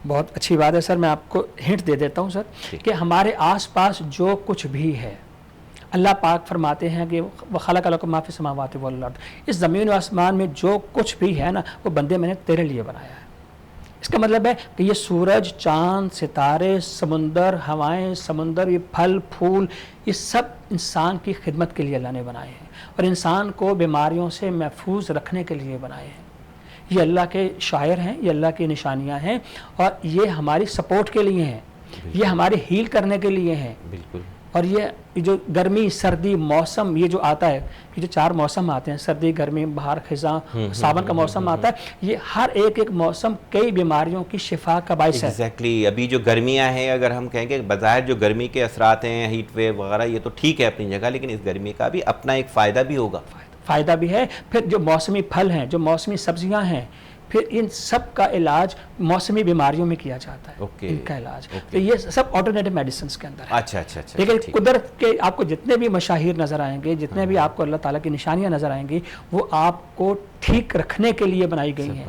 بہت اچھی بات ہے سر. میں آپ کو ہنٹ دے دیتا ہوں سر کہ ہمارے آس پاس جو کچھ بھی ہے، اللہ پاک فرماتے ہیں کہ وَخَلَقَ لَكُم مَا فِي السَّمَاوَاتِ وَالْأَرْضِ، اس زمین و آسمان میں جو کچھ بھی ہے نا، وہ بندے میں نے تیرے لیے بنایا ہے. اس کا مطلب ہے کہ یہ سورج، چاند، ستارے، سمندر، ہوائیں، سمندر، یہ پھل پھول، یہ سب انسان کی خدمت کے لیے اللہ نے بنائے ہیں، اور انسان کو بیماریوں سے محفوظ رکھنے کے لیے بنائے ہیں. یہ اللہ کے شاعر ہیں، یہ اللہ کی نشانیاں ہیں، اور یہ ہماری سپورٹ کے لیے ہیں، یہ ہماری ہیل کرنے کے لیے ہیں. بالکل. اور یہ جو گرمی سردی موسم یہ جو آتا ہے، یہ جو 4 موسم آتے ہیں، سردی، گرمی، بہار، خزاں، ساون کا موسم آتا ہے، یہ ہر ایک موسم کئی بیماریوں کی شفا کا باعث ہے. ایگزیکٹلی. ابھی جو گرمیاں ہیں، اگر ہم کہیں کہ بظاہر جو گرمی کے اثرات ہیں، ہیٹ ویو وغیرہ، یہ تو ٹھیک ہے اپنی جگہ، لیکن اس گرمی کا بھی اپنا ایک فائدہ بھی ہوگا. فائدہ بھی ہے. پھر جو موسمی پھل ہیں، جو موسمی سبزیاں ہیں، پھر ان سب کا علاج موسمی بیماریوں میں کیا جاتا ہے. ان کا علاج تو یہ سب آلٹرنیٹو میڈیسنس کے اندر ہے. اچھا. لیکن قدرت کے آپ کو جتنے بھی مشاہیر نظر آئیں گے، جتنے بھی آپ کو اللہ تعالیٰ کی نشانیاں نظر آئیں گی، وہ آپ کو ٹھیک رکھنے کے لیے بنائی گئی ہیں.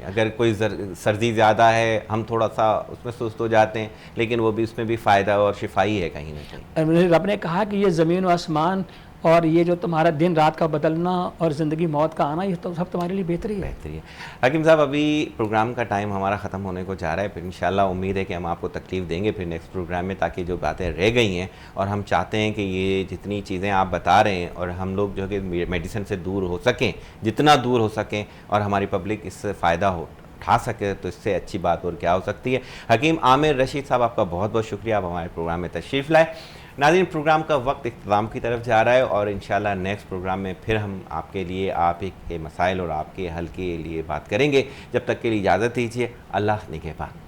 اگر کوئی سردی زیادہ ہے، ہم تھوڑا سا اس میں سست ہو جاتے ہیں، لیکن وہ بھی اس میں بھی فائدہ اور شفائی ہے کہیں نہ کہیں. رب نے کہا کہ یہ زمین و آسمان اور یہ جو تمہارا دن رات کا بدلنا اور زندگی موت کا آنا، یہ تو سب تمہارے لیے بہتری ہے. بہتری ہے. حکیم صاحب ابھی پروگرام کا ٹائم ہمارا ختم ہونے کو جا رہا ہے، پھر انشاءاللہ امید ہے کہ ہم آپ کو تکلیف دیں گے پھر نیکسٹ پروگرام میں، تاکہ جو باتیں رہ گئی ہیں، اور ہم چاہتے ہیں کہ یہ جتنی چیزیں آپ بتا رہے ہیں اور ہم لوگ جو کہ میڈیسن سے دور ہو سکیں، جتنا دور ہو سکیں، اور ہماری پبلک اس سے فائدہ اٹھا سکے، تو اس سے اچھی بات اور کیا ہو سکتی ہے. حکیم عامر رشید صاحب، آپ کا بہت بہت شکریہ، آپ ہمارے پروگرام میں تشریف لائے. ناظرین، پروگرام کا وقت اختتام کی طرف جا رہا ہے، اور انشاءاللہ نیکسٹ پروگرام میں پھر ہم آپ کے لیے آپ کے مسائل اور آپ کے حل کے لیے بات کریں گے. جب تک کے لیے اجازت دیجیے. اللہ نگہبان.